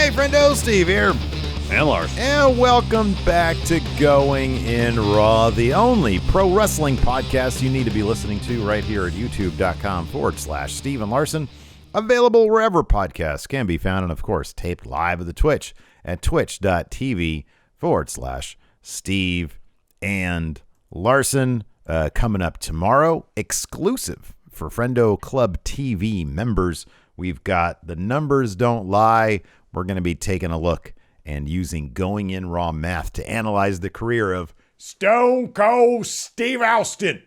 Hey, friendo, Steve here. And Larson. And welcome back to Going in Raw, the only pro wrestling podcast you need to be listening to right here at youtube.com/Steve and Larson. Available wherever podcasts can be found, and of course, taped live at the Twitch at twitch.tv/Steve and Larson. Coming up tomorrow, exclusive for Friendo Club TV members. We've got The Numbers Don't Lie. We're going to be taking a look and using Going in Raw math to analyze the career of Stone Cold Steve Austin.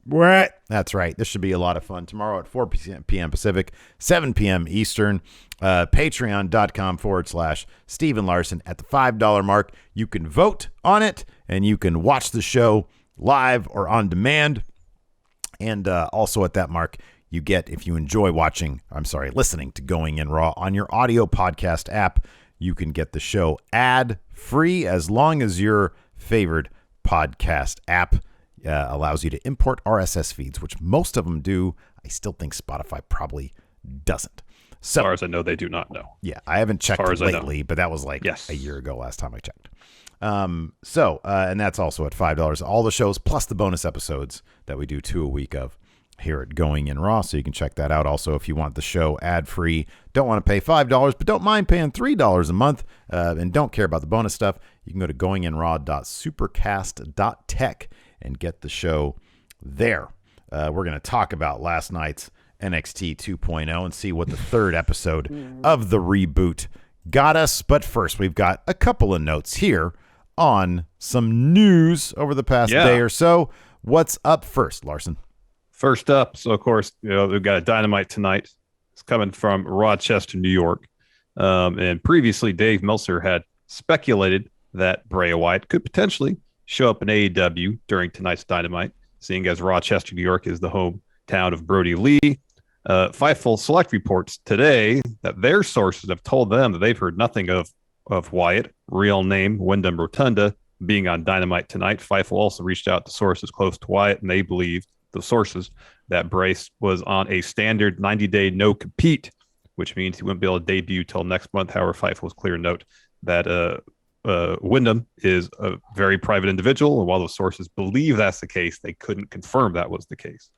What? That's right. This should be a lot of fun. Tomorrow at 4 p.m. Pacific, 7 p.m. Eastern. Patreon.com/Steve and Larson. At the $5 mark, you can vote on it, and you can watch the show live or on demand. And also at that mark, you get, if you enjoy listening to Going in Raw on your audio podcast app, you can get the show ad-free as long as your favorite podcast app allows you to import RSS feeds, which most of them do. I still think Spotify probably doesn't. So, as far as I know, they do not know. Yeah, I haven't checked lately, but that was like a year ago last time I checked. And that's also at $5. All the shows plus the bonus episodes that we do 2 a week of here at Going in Raw, so you can check that out. Also, if you want the show ad-free, don't want to pay $5, but don't mind paying $3 a month, and don't care about the bonus stuff, you can go to goinginraw.supercast.tech and get the show there. We're going to talk about last night's NXT 2.0 and see what the third episode of the reboot got us. But first, we've got a couple of notes here on some news over the past day or so. What's up first, Larson? First up, so of course, we've got a Dynamite tonight. It's coming from Rochester, New York. And previously, Dave Meltzer had speculated that Bray Wyatt could potentially show up in AEW during tonight's Dynamite, seeing as Rochester, New York is the hometown of Brody Lee. Fightful Select reports today that their sources have told them that they've heard nothing of Wyatt, real name Wyndham Rotunda, being on Dynamite tonight. Fightful also reached out to sources close to Wyatt, and they believe, the sources, that Bray was on a standard 90-day no-compete, which means he wouldn't be able to debut till next month. However, Fightful was clear to note that Wyndham is a very private individual, and while the sources believe that's the case, they couldn't confirm that was the case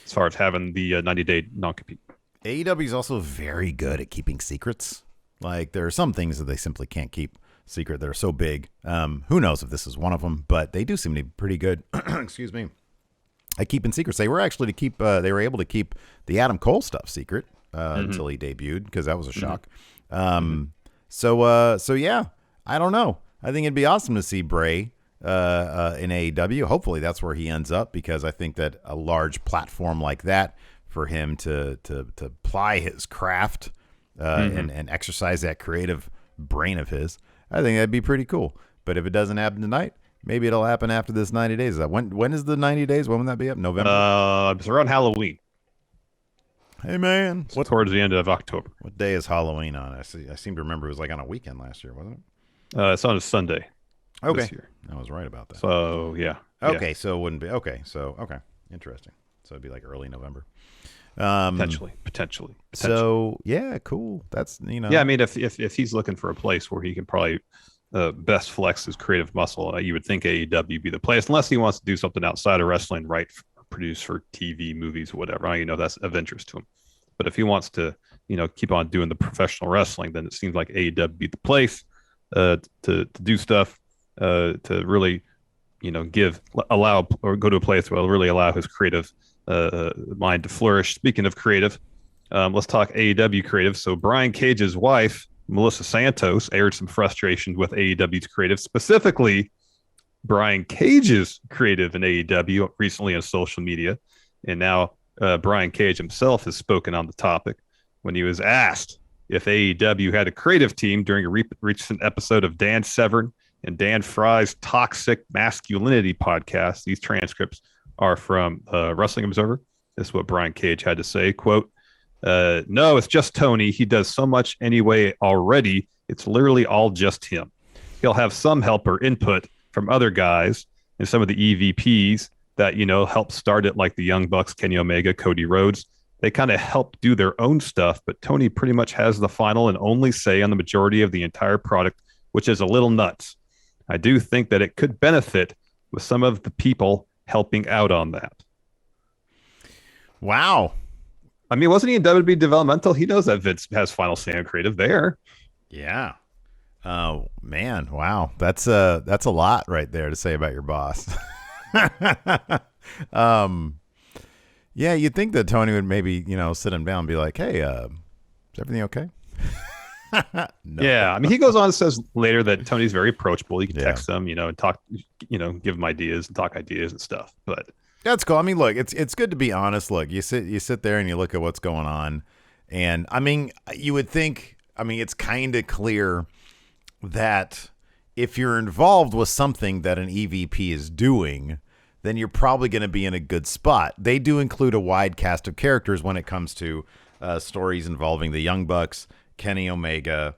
as far as having the 90-day non-compete. AEW is also very good at keeping secrets. Like, there are some things that they simply can't keep secret that are so big. Who knows if this is one of them, but they do seem to be pretty good. Excuse me. At keeping secrets. They were able to keep the Adam Cole stuff secret until he debuted, because that was a shock. So yeah, I don't know. I think it'd be awesome to see Bray in AEW. Hopefully that's where he ends up, because I think that a large platform like that for him to ply his craft and exercise that creative brain of his, I think that'd be pretty cool. But if it doesn't happen tonight, maybe it'll happen after this 90 days. When is the 90 days? When will that be up? November? It's around Halloween. Hey, man. Towards the end of October. What day is Halloween on? I seem to remember it was like on a weekend last year, wasn't it? It's on a Sunday. Okay. This year. I was right about that. So, yeah. Okay, yeah. so it wouldn't be. Okay, so, interesting. So it'd be like early November. Potentially. So, yeah, cool. That's, Yeah, I mean, if he's looking for a place where he can probably best flex his creative muscle, you would think AEW would be the place, unless he wants to do something outside of wrestling, produce for TV, movies, whatever. That's of interest to him. But if he wants to, keep on doing the professional wrestling, then it seems like AEW would be the place to do stuff, to really, allow or go to a place where it'll really allow his creative mind to flourish. Speaking of creative, let's talk AEW creative. So Brian Cage's wife, Melissa Santos, aired some frustration with AEW's creative, specifically Brian Cage's creative in AEW recently on social media. And now Brian Cage himself has spoken on the topic when he was asked if AEW had a creative team during a recent episode of Dan Severn and Dan Fry's Toxic Masculinity podcast. These transcripts are from Wrestling Observer. This is what Brian Cage had to say, quote, no, it's just Tony. He does so much anyway already. It's literally all just him. He'll have some help or input from other guys and some of the EVPs that, help start it, like the Young Bucks, Kenny Omega, Cody Rhodes. they kind of help do their own stuff, but Tony pretty much has the final and only say on the majority of the entire product, which is a little nuts. I do think that it could benefit with some of the people helping out on that. Wow. I mean, wasn't he in WWE developmental? He knows that Vince has final say on creative there. Yeah. Oh man. Wow. That's a lot right there to say about your boss. Yeah, you'd think that Tony would maybe, sit him down and be like, hey, is everything okay? No. Yeah, I mean, he goes on and says later that Tony's very approachable. You can text him, and talk, give him ideas and talk ideas and stuff. But that's cool. I mean, look, it's good to be honest. Look, you sit there and you look at what's going on, and I mean, you would think, it's kind of clear that if you're involved with something that an EVP is doing, then you're probably going to be in a good spot. They do include a wide cast of characters when it comes to stories involving the Young Bucks, Kenny Omega.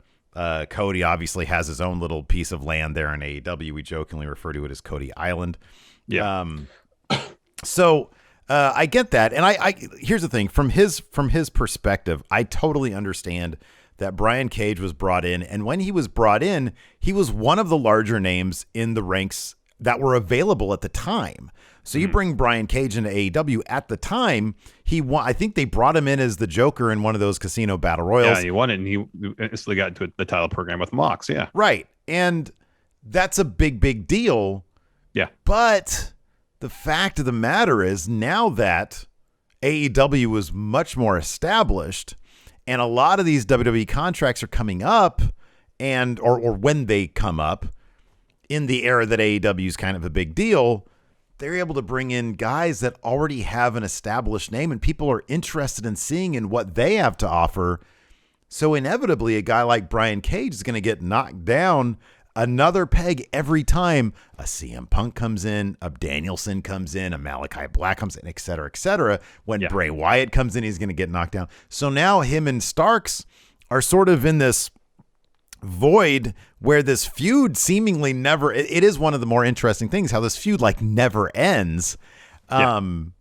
Cody obviously has his own little piece of land there in AEW. We jokingly refer to it as Cody Island. Yeah. So I get that. And I here's the thing. From his perspective, I totally understand that Brian Cage was brought in. And when he was brought in, he was one of the larger names in the ranks that were available at the time. So you bring Brian Cage into AEW at the time, I think they brought him in as the Joker in one of those casino battle royals. Yeah, he won it, and he instantly got into the title program with Mox. Yeah, right, and that's a big deal. Yeah, but the fact of the matter is, now that AEW is much more established, and a lot of these WWE contracts are coming up, and or when they come up in the era that AEW is kind of a big deal, they're able to bring in guys that already have an established name and people are interested in seeing in what they have to offer. So inevitably, a guy like Brian Cage is going to get knocked down another peg every time a CM Punk comes in, a Danielson comes in, a Malachi Black comes in, et cetera, et cetera. When Bray Wyatt comes in, he's going to get knocked down. So now him and Starks are sort of in this void where this feud seemingly never, it is one of the more interesting things how this feud never ends. And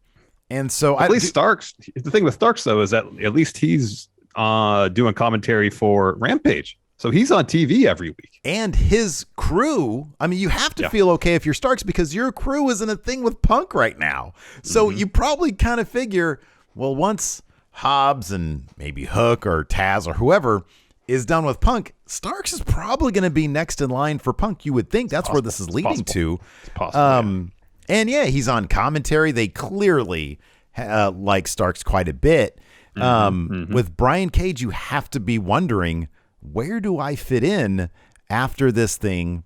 so at least Starks, the thing with Starks though is that at least he's doing commentary for Rampage, so he's on TV every week. And his crew, you have to feel okay if you're Starks because your crew isn't a thing with Punk right now. So you probably kind of figure, well, once Hobbs and maybe Hook or Taz or whoever is done with Punk, Starks is probably going to be next in line for Punk. You would think that's where this is leading to. It's possible. And he's on commentary. They clearly like Starks quite a bit. With Brian Cage, you have to be wondering, where do I fit in after this thing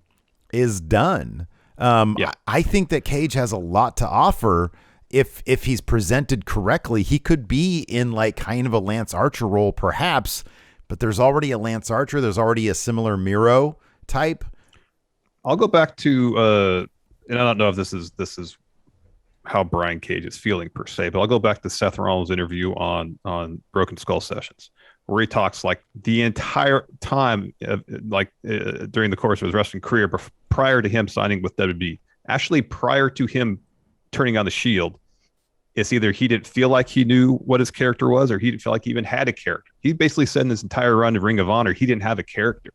is done? I think that Cage has a lot to offer. If he's presented correctly, he could be in kind of a Lance Archer role, perhaps. But there's already a Lance Archer. There's already a similar Miro type. I'll go back to, and I don't know if this is how Brian Cage is feeling per se, but I'll go back to Seth Rollins' interview on Broken Skull Sessions, where he talks the entire time, during the course of his wrestling career, prior to him signing with WWE, actually prior to him turning on the Shield. It's either he didn't feel like he knew what his character was or he didn't feel like he even had a character. He basically said in his entire run of Ring of Honor, he didn't have a character.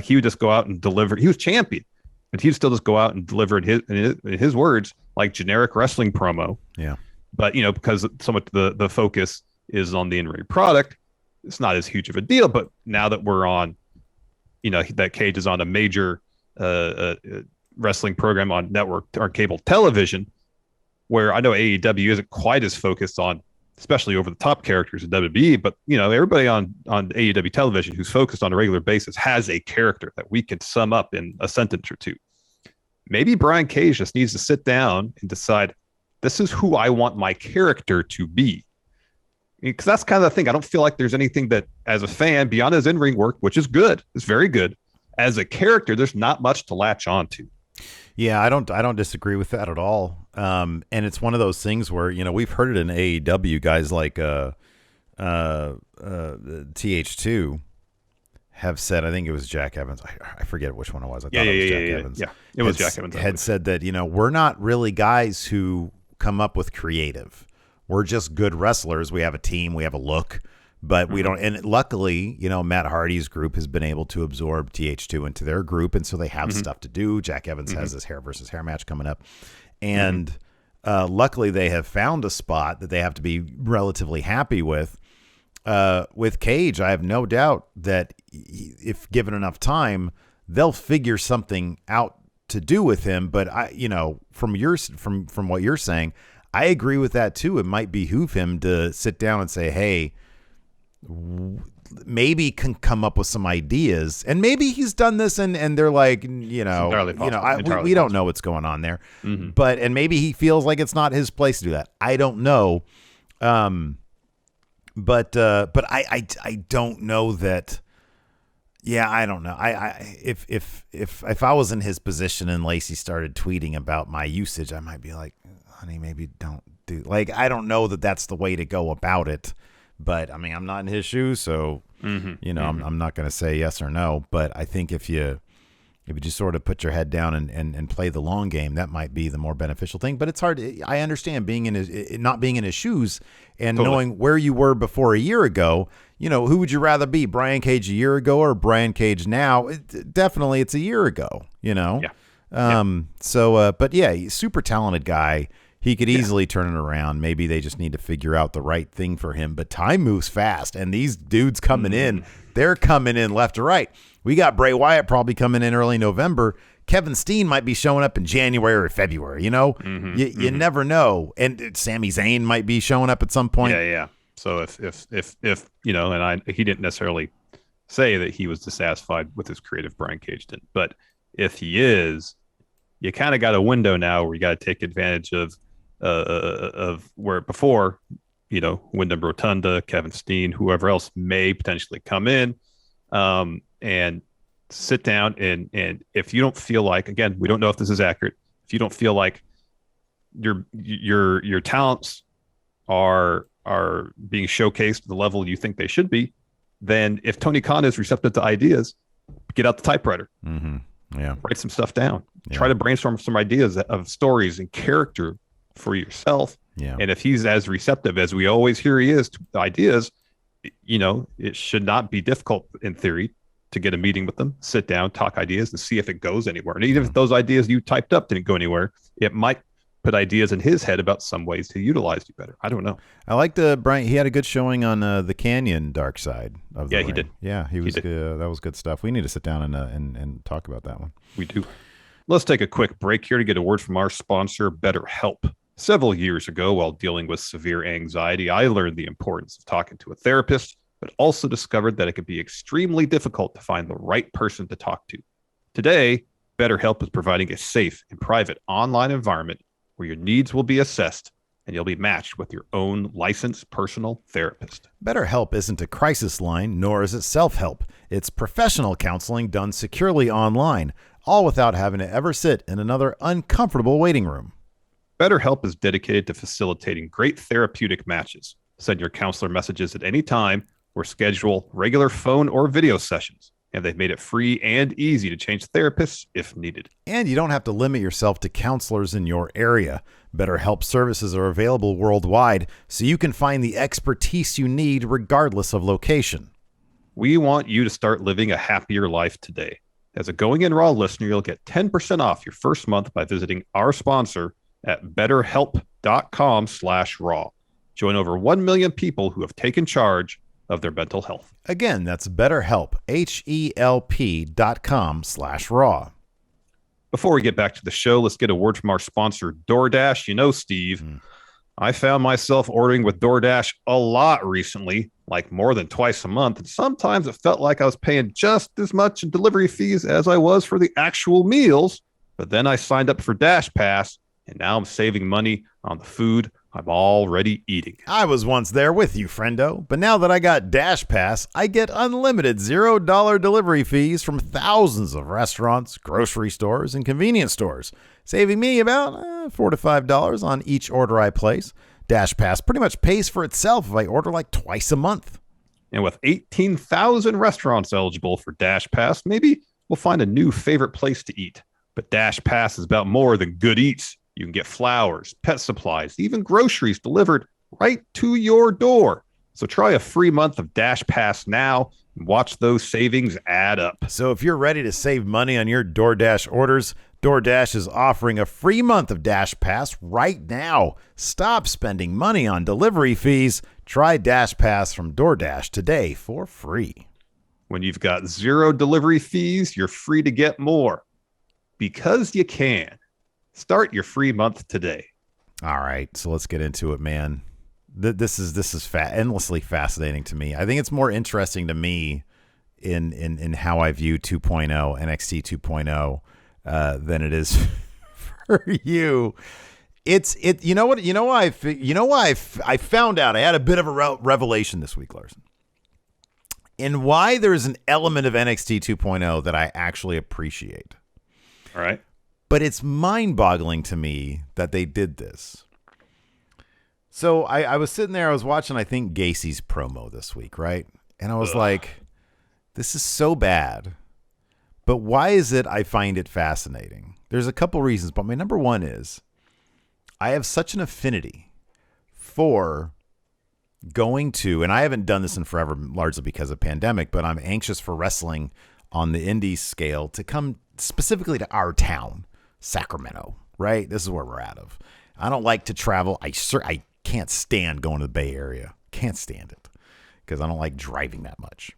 He would just go out and deliver. He was champion, but he'd still just go out and deliver in his words, generic wrestling promo. Yeah. But, because so much the focus is on the in-ring product, it's not as huge of a deal. But now that we're on, that Cage is on a major wrestling program on network or cable television, where I know AEW isn't quite as focused on, especially over the top characters in WWE, but everybody on AEW television who's focused on a regular basis has a character that we can sum up in a sentence or two. Maybe Brian Cage just needs to sit down and decide, this is who I want my character to be. Because that's kind of the thing. I don't feel like there's anything that, as a fan, beyond his in-ring work, which is good, it's very good. As a character, there's not much to latch onto. Yeah, I don't disagree with that at all. And it's one of those things where, we've heard it in AEW, guys like TH2 have said, I think it was Jack Evans. I forget which one it was. I thought it was Jack Evans. Yeah, it was Jack Evans. Had said that, we're not really guys who come up with creative. We're just good wrestlers. We have a team. We have a look. But we don't, and luckily, Matt Hardy's group has been able to absorb TH2 into their group, and so they have stuff to do. Jack Evans has this hair versus hair match coming up, and luckily they have found a spot that they have to be relatively happy with. With Cage, I have no doubt that if given enough time, they'll figure something out to do with him. But from what you're saying, I agree with that too. It might behoove him to sit down and say, hey, maybe can come up with some ideas, and maybe he's done this and they're like, we don't know what's going on there, but, and maybe he feels like it's not his place to do that. I don't know. But I don't know that. Yeah, I don't know. If I was in his position and Lacey started tweeting about my usage, I might be like, honey, maybe don't do, like, I don't know that that's the way to go about it. But I mean, I'm not in his shoes, so I'm not going to say yes or no. But I think if you just sort of put your head down and play the long game, that might be the more beneficial thing. But it's hard. I understand not being in his shoes and knowing where you were before a year ago. Who would you rather be, Brian Cage a year ago or Brian Cage now? Definitely, it's a year ago. Yeah. But yeah, he's a super talented guy. He could easily turn it around. Maybe they just need to figure out the right thing for him. But time moves fast, and these dudes coming in, they're coming in left to right. We got Bray Wyatt probably coming in early November. Kevin Steen might be showing up in January or February. You never know. And Sami Zayn might be showing up at some point. Yeah. So if he didn't necessarily say that he was dissatisfied with his creative, Brian Cage didn't. But if he is, you kind of got a window now where you got to take advantage of where before, Wyndham Rotunda, Kevin Steen, whoever else may potentially come in, and sit down and if you don't feel like, again, we don't know if this is accurate, if you don't feel like your talents are being showcased to the level you think they should be, then if Tony Khan is receptive to ideas, get out the typewriter. Write some stuff down. Try to brainstorm some ideas of stories and character for yourself. And if he's as receptive as we always hear he is to ideas, it should not be difficult in theory to get a meeting with them, sit down, talk ideas, and see if it goes anywhere. And even if those ideas you typed up didn't go anywhere, it might put ideas in his head about some ways to utilize you better. I don't know. I liked Brian. He had a good showing on the Canyon Dark Side of the ring. He did. Yeah, he was. That was good stuff. We need to sit down and talk about that one. We do. Let's take a quick break here to get a word from our sponsor, BetterHelp. Several years ago, while dealing with severe anxiety, I learned the importance of talking to a therapist, but also discovered that it could be extremely difficult to find the right person to talk to. Today, BetterHelp is providing a safe and private online environment where your needs will be assessed and you'll be matched with your own licensed personal therapist. BetterHelp isn't a crisis line, nor is it self-help. It's professional counseling done securely online, all without having to ever sit in another uncomfortable waiting room. BetterHelp is dedicated to facilitating great therapeutic matches. Send your counselor messages at any time or schedule regular phone or video sessions. And they've made it free and easy to change therapists if needed. And you don't have to limit yourself to counselors in your area. BetterHelp services are available worldwide, so you can find the expertise you need regardless of location. We want you to start living a happier life today. As a Going In Raw listener, you'll get 10% off your first month by visiting our sponsor at betterhelp.com/raw. Join over 1 million people who have taken charge of their mental health. Again, that's BetterHelp, HELP.com/raw. Before we get back to the show, let's get a word from our sponsor, DoorDash. Steve, I found myself ordering with DoorDash a lot recently, like more than twice a month. And sometimes it felt like I was paying just as much in delivery fees as I was for the actual meals. But then I signed up for Dash Pass, and now I'm saving money on the food I'm already eating. I was once there with you, friendo, but now that I got Dash Pass, I get unlimited $0 delivery fees from thousands of restaurants, grocery stores, and convenience stores, saving me about $4 to $5 on each order I place. Dash Pass pretty much pays for itself if I order like twice a month. And with 18,000 restaurants eligible for Dash Pass, maybe we'll find a new favorite place to eat. But Dash Pass is about more than good eats. You can get flowers, pet supplies, even groceries delivered right to your door. So try a free month of Dash Pass now and watch those savings add up. So if you're ready to save money on your DoorDash orders, DoorDash is offering a free month of Dash Pass right now. Stop spending money on delivery fees. Try Dash Pass from DoorDash today for free. When you've got 0 delivery fees, you're free to get more. Because you can. Start your free month today. All right, so let's get into it, man. This is endlessly fascinating to me. I think it's more interesting to me in how I view 2.0 NXT 2.0 than it is for you. You know what? You know why I found out. I had a bit of a revelation this week, Larson, and why there's an element of NXT 2.0 that I actually appreciate. All right, but it's mind-boggling to me that they did this. So I was sitting there, I was watching, I think, Gacy's promo this week, right? And I was like, this is so bad. But why is it I find it fascinating? There's a couple reasons, but my number one is I have such an affinity for going to, and I haven't done this in forever, largely because of pandemic, but I'm anxious for wrestling on the indie scale to come specifically to our town, Sacramento, right? This is where we're out of. I don't like to travel. I can't stand going to the Bay Area. Can't stand it because I don't like driving that much.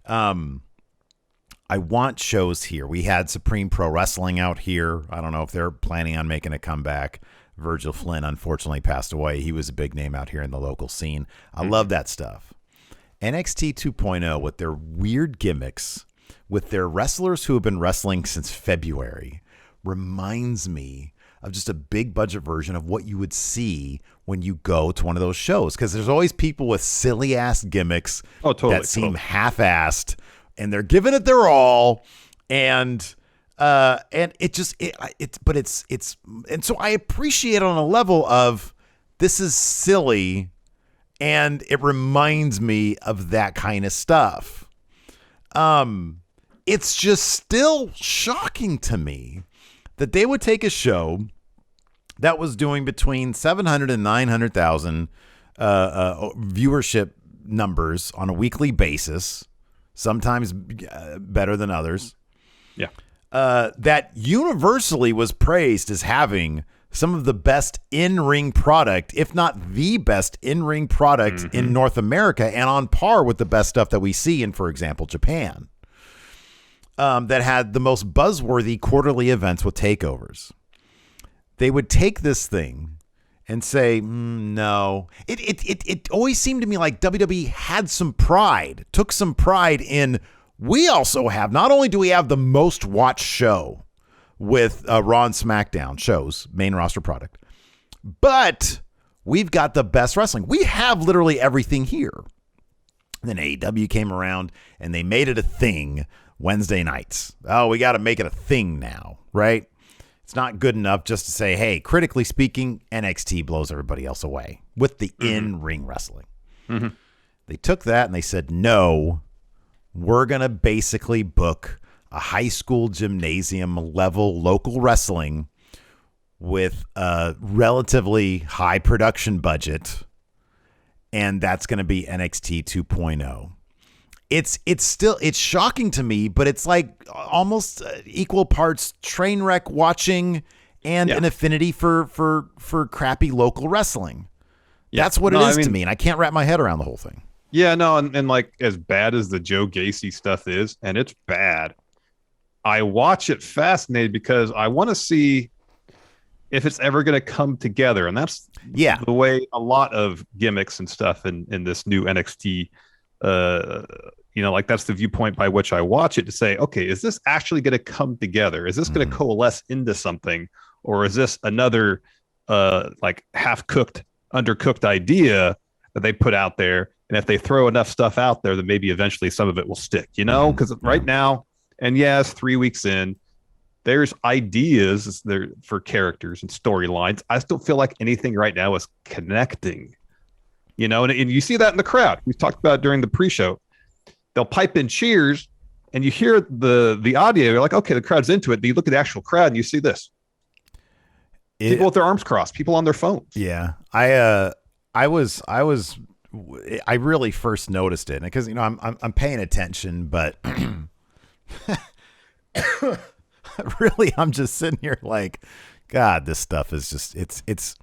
I want shows here. We had Supreme Pro Wrestling out here. I don't know if they're planning on making a comeback. Virgil Flynn unfortunately passed away. He was a big name out here in the local scene. I love that stuff. NXT 2.0 with their weird gimmicks, with their wrestlers who have been wrestling since February, reminds me of just a big budget version of what you would see when you go to one of those shows. Because there's always people with silly ass gimmicks that seem half-assed, and they're giving it their all. And so I appreciate it on a level of this is silly, and it reminds me of that kind of stuff. It's just still shocking to me that they would take a show that was doing between 700 and 900,000 viewership numbers on a weekly basis, sometimes better than others. Yeah. That universally was praised as having some of the best in-ring product, if not the best in-ring product in North America, and on par with the best stuff that we see in, for example, Japan. That had the most buzzworthy quarterly events with takeovers. They would take this thing and say, no. It always seemed to me like WWE had some pride, took some pride in, we also have, not only do we have the most watched show with Raw and SmackDown shows, main roster product, but we've got the best wrestling. We have literally everything here. And then AEW came around and they made it a thing Wednesday nights. Oh, we got to make it a thing now, right? It's not good enough just to say, hey, critically speaking, NXT blows everybody else away with the in-ring wrestling. They took that and they said, no, we're going to basically book a high school gymnasium level local wrestling with a relatively high production budget. And that's going to be NXT 2.0. It's shocking to me, but it's like almost equal parts train wreck watching and an affinity for crappy local wrestling. Yeah. That's what it is to me, and I can't wrap my head around the whole thing. Yeah, no, and like as bad as the Joe Gacy stuff is, and it's bad, I watch it fascinated because I want to see if it's ever going to come together, and that's the way a lot of gimmicks and stuff in this new NXT. Like that's the viewpoint by which I watch it to say, okay, is this actually going to come together? Is this going to coalesce into something, or is this another like half-cooked, undercooked idea that they put out there? And if they throw enough stuff out there, then maybe eventually some of it will stick, because right now, and yes, 3 weeks in, there's ideas there for characters and storylines. I still feel like anything right now is connecting, and you see that in the crowd. We talked about it during the pre-show. They'll pipe in cheers and you hear the audio. You're like, okay, the crowd's into it. Then you look at the actual crowd and you see this. People with their arms crossed, people on their phones. Yeah. I I really first noticed it because I'm paying attention, but really I'm just sitting here like, God, this stuff is just it's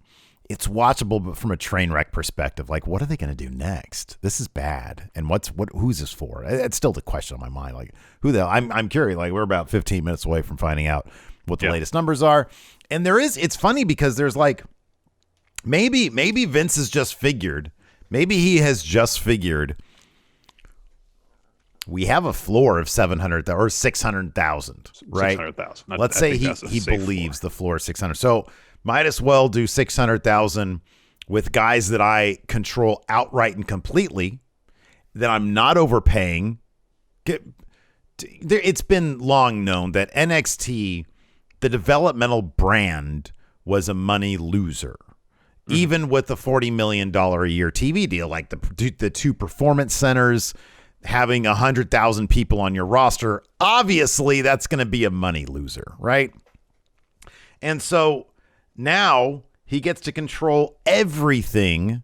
watchable, but from a train wreck perspective, like what are they going to do next? This is bad, and who's this for? It's still the question on my mind, like who the hell? I'm curious. Like we're about 15 minutes away from finding out what the latest numbers are, and it's funny because there's like maybe Vince has just figured. Maybe he has just figured we have a floor of 700 or 600,000, right? 600,000. Let's say he believes the floor is 600. So might as well do 600,000 with guys that I control outright and completely, that I'm not overpaying. It's been long known that NXT, the developmental brand, was a money loser. Even with the $40 million a year TV deal, like the two performance centers, having 100,000 people on your roster, obviously that's going to be a money loser, right? And so now he gets to control everything.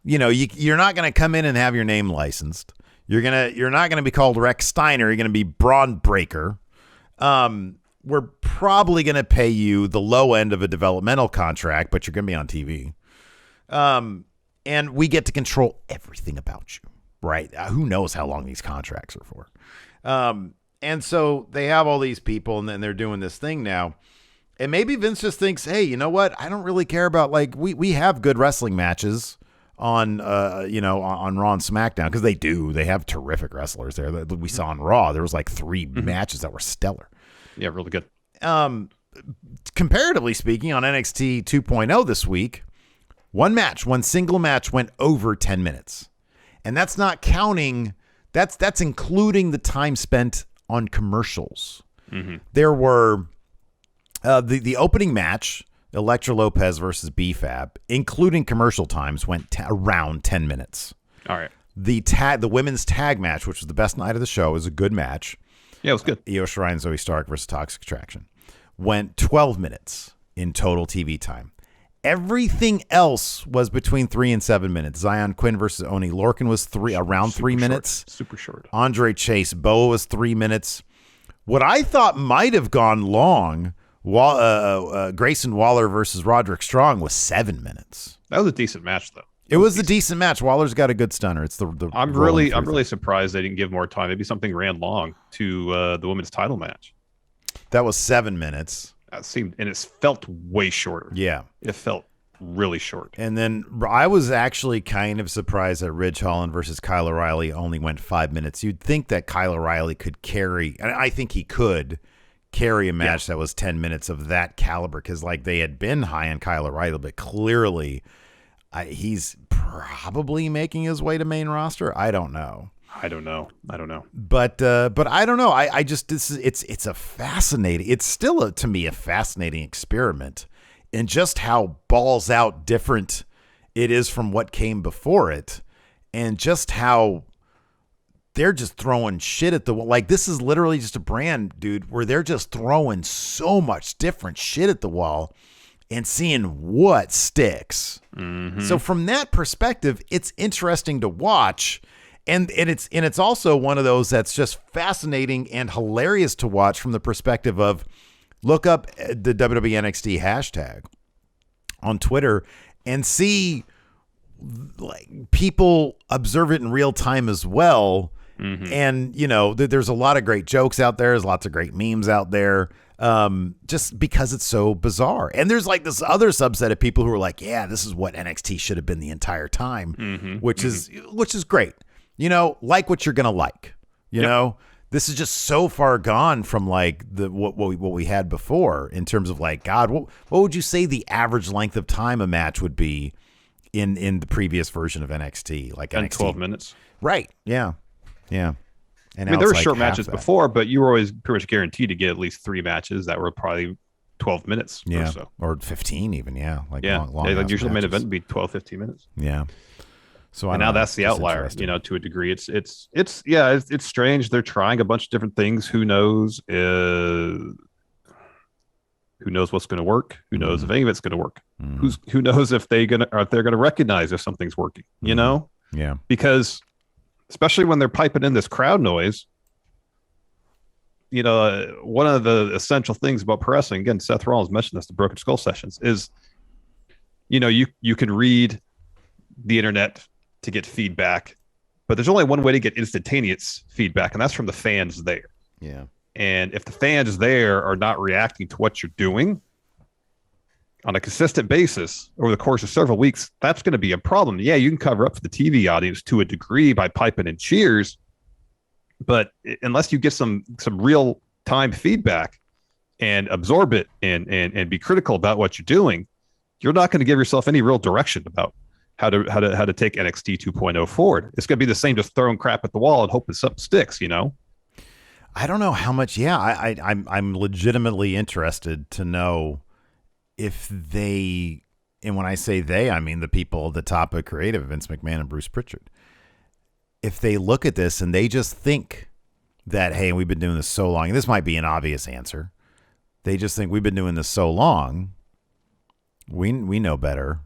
You're not going to come in and have your name licensed. You're not going to be called Rex Steiner. You're going to be Braun Breaker. We're probably going to pay you the low end of a developmental contract, but you're going to be on TV. And we get to control everything about you, right? Who knows how long these contracts are for? And so they have all these people, and then they're doing this thing now. And maybe Vince just thinks, hey, you know what? I don't really care about, like, we have good wrestling matches on on Raw and SmackDown, because they do. They have terrific wrestlers there. That we saw on Raw. There was like 3 matches that were stellar. Yeah, really good. Comparatively speaking, on NXT 2.0 this week, one single match went over 10 minutes. And that's not counting, that's including the time spent on commercials. There were the opening match, Elektra Lopez versus B-Fab, including commercial times, went around 10 minutes. All right. The women's tag match, which was the best night of the show, was a good match. Yeah, it was good. Io Shirai and Zoe Stark versus Toxic Attraction went 12 minutes in total TV time. Everything else was between 3 and 7 minutes. Zion Quinn versus Oni Lorcan was around 3 minutes. Super short. Andre Chase Boa was 3 minutes. What I thought might have gone long, Grayson Waller versus Roderick Strong, was 7 minutes. That was a decent match, though. It was a decent match. Waller's got a good stunner. It's I'm really surprised they didn't give more time. Maybe something ran long to the women's title match. That was 7 minutes. And it felt way shorter. Yeah, it felt really short. And then I was actually kind of surprised that Ridge Holland versus Kyle O'Reilly only went 5 minutes. You'd think that Kyle O'Reilly could carry, and I think he could carry a match that was 10 minutes of that caliber, because like they had been high on Kyle O'Reilly, but clearly he's probably making his way to main roster. I don't know. But I don't know. I just, it's a fascinating, it's still to me a fascinating experiment in just how balls out different it is from what came before it, and just how they're just throwing shit at the wall. Like, this is literally just a brand, dude, where they're just throwing so much different shit at the wall and seeing what sticks. So from that perspective, it's interesting to watch. And it's also one of those that's just fascinating and hilarious to watch from the perspective of, look up the WWE NXT hashtag on Twitter and see, like, people observe it in real time as well. And, there's a lot of great jokes out there. There's lots of great memes out there, just because it's so bizarre. And there's like this other subset of people who are like, yeah, this is what NXT should have been the entire time, which is great. Like what you're going to like, you know, this is just so far gone from like what we had before in terms of like, God, what would you say the average length of time a match would be in the previous version of NXT? Like NXT, 12 minutes. Right. Yeah. Yeah. And I mean, there were short matches before, but you were always pretty much guaranteed to get at least 3 matches that were probably 12 minutes or so. Or 15 even, long like usually main event would be 12, 15 minutes. Yeah. So now that's the outlier, to a degree. It's strange. They're trying a bunch of different things. Who knows? Who knows what's going to work? Who knows if any of it's going to work? Who knows if they're gonna recognize if something's working, you know? Yeah. Because especially when they're piping in this crowd noise, you know, one of the essential things about pro wrestling, again, Seth Rollins mentioned this, the Broken Skull sessions, is, you know, you can read the internet to get feedback, but there's only one way to get instantaneous feedback, and that's from the fans there. Yeah. And if the fans there are not reacting to what you're doing on a consistent basis over the course of several weeks, that's going to be a problem. Yeah, you can cover up for the TV audience to a degree by piping in cheers, but unless you get some real time feedback and absorb it and be critical about what you're doing, you're not going to give yourself any real direction about how to take NXT 2.0 forward. It's going to be the same, just throwing crap at the wall and hoping something sticks, you know? I don't know how much. Yeah, I'm legitimately interested to know if they, and when I say they, I mean the people at the top of creative, Vince McMahon and Bruce Pritchard, if they look at this and they just think that, hey, we've been doing this so long, and this might be an obvious answer, they just think we've been doing this so long, we know better.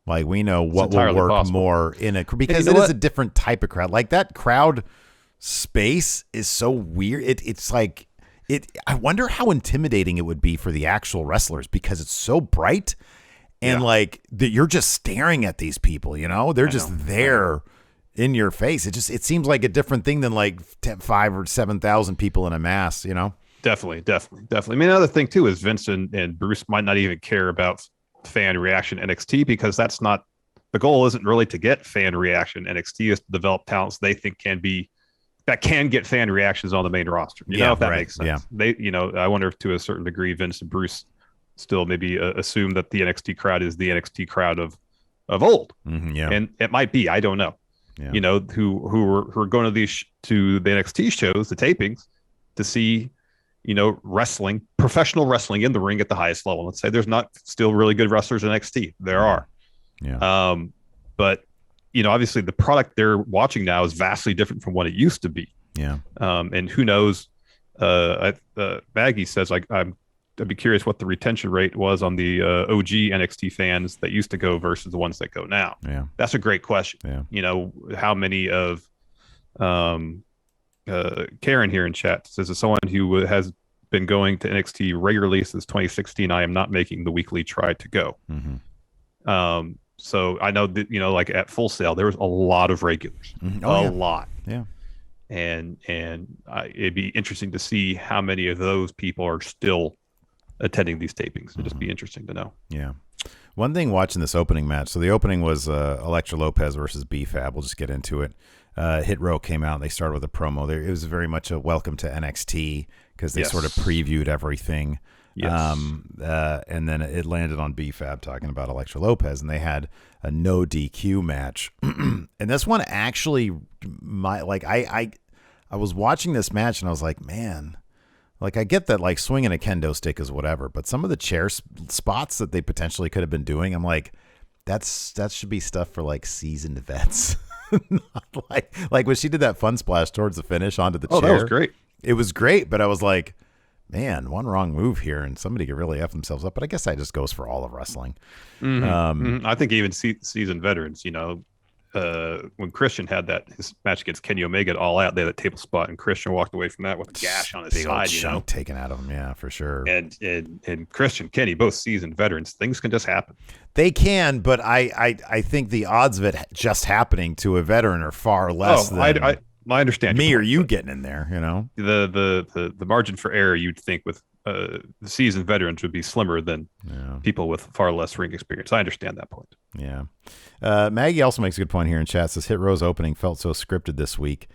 Like, we know what will work possible. More in a, because it is a different type of crowd. Like, that crowd space is so weird. It's like, I wonder how intimidating it would be for the actual wrestlers, because it's so bright and like that you're just staring at these people, you know, they're just there in your face. It seems like a different thing than like 5,000 or 7,000 people in a mass, you know? Definitely. I mean, another thing too is Vince and Bruce might not even care about fan reaction NXT, because that's not the goal. Isn't really to get fan reaction. NXT is to develop talents they think can get fan reactions on the main roster. You know, if that makes sense. Yeah. They, you know, I wonder if to a certain degree Vince and Bruce still maybe assume that the NXT crowd is the NXT crowd of old. Yeah, and it might be. I don't know. Yeah. You know, who are going to these to the NXT shows, the tapings, to see, you know, professional wrestling in the ring at the highest level. Let's say there's not still really good wrestlers in NXT. There are. Yeah. But, you know, obviously the product they're watching now is vastly different from what it used to be. Yeah. And who knows? Maggie says, like, I'd be curious what the retention rate was on the OG NXT fans that used to go versus the ones that go now. Yeah. That's a great question. Yeah. You know, how many of Karen here in chat says, as someone who has been going to NXT regularly since 2016, I am not making the weekly try to go. Mm-hmm. So I know that, you know, like at Full Sail, there was a lot of regulars, a lot. Yeah. And it'd be interesting to see how many of those people are still attending these tapings. It'd just be interesting to know. Yeah. One thing watching this opening match, so the opening was Elektra Lopez versus B-Fab. We'll just get into it. Hit Row came out and they started with a promo. It was very much a welcome to NXT, because they sort of previewed everything. Yes. And then it landed on B-Fab talking about Elektra Lopez, and they had a no DQ match. And this one actually, I was watching this match and I was like, man, like, I get that, like, swinging a kendo stick is whatever, but some of the chair spots that they potentially could have been doing, I'm like, that should be stuff for like seasoned vets. Not like when she did that fun splash towards the finish onto the chair. That was great. It was great, but I was like, man, one wrong move here and somebody could really F themselves up. But I guess that just goes for all of wrestling. I think even seasoned veterans, you know, when Christian had his match against Kenny Omega at All Out, they had a table spot, and Christian walked away from that with a gash on his big side, old you know, taken out of him. Yeah, for sure. And Christian, Kenny, both seasoned veterans. Things can just happen. They can, but I think the odds of it just happening to a veteran are far less than I understand me or you getting in there. You know, the margin for error, you'd think with the seasoned veterans would be slimmer than people with far less ring experience. I understand that point. Yeah. Maggie also makes a good point here in chat. Says Hit Row's opening felt so scripted this week.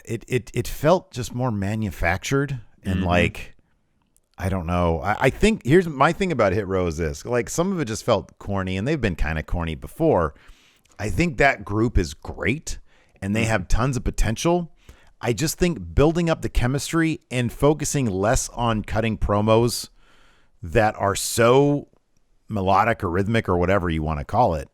It felt just more manufactured and like, I don't know. I think here's my thing about Hit Row is this. Like, some of it just felt corny, and they've been kind of corny before. I think that group is great and they have tons of potential. I just think building up the chemistry and focusing less on cutting promos that are so melodic or rhythmic or whatever you want to call it.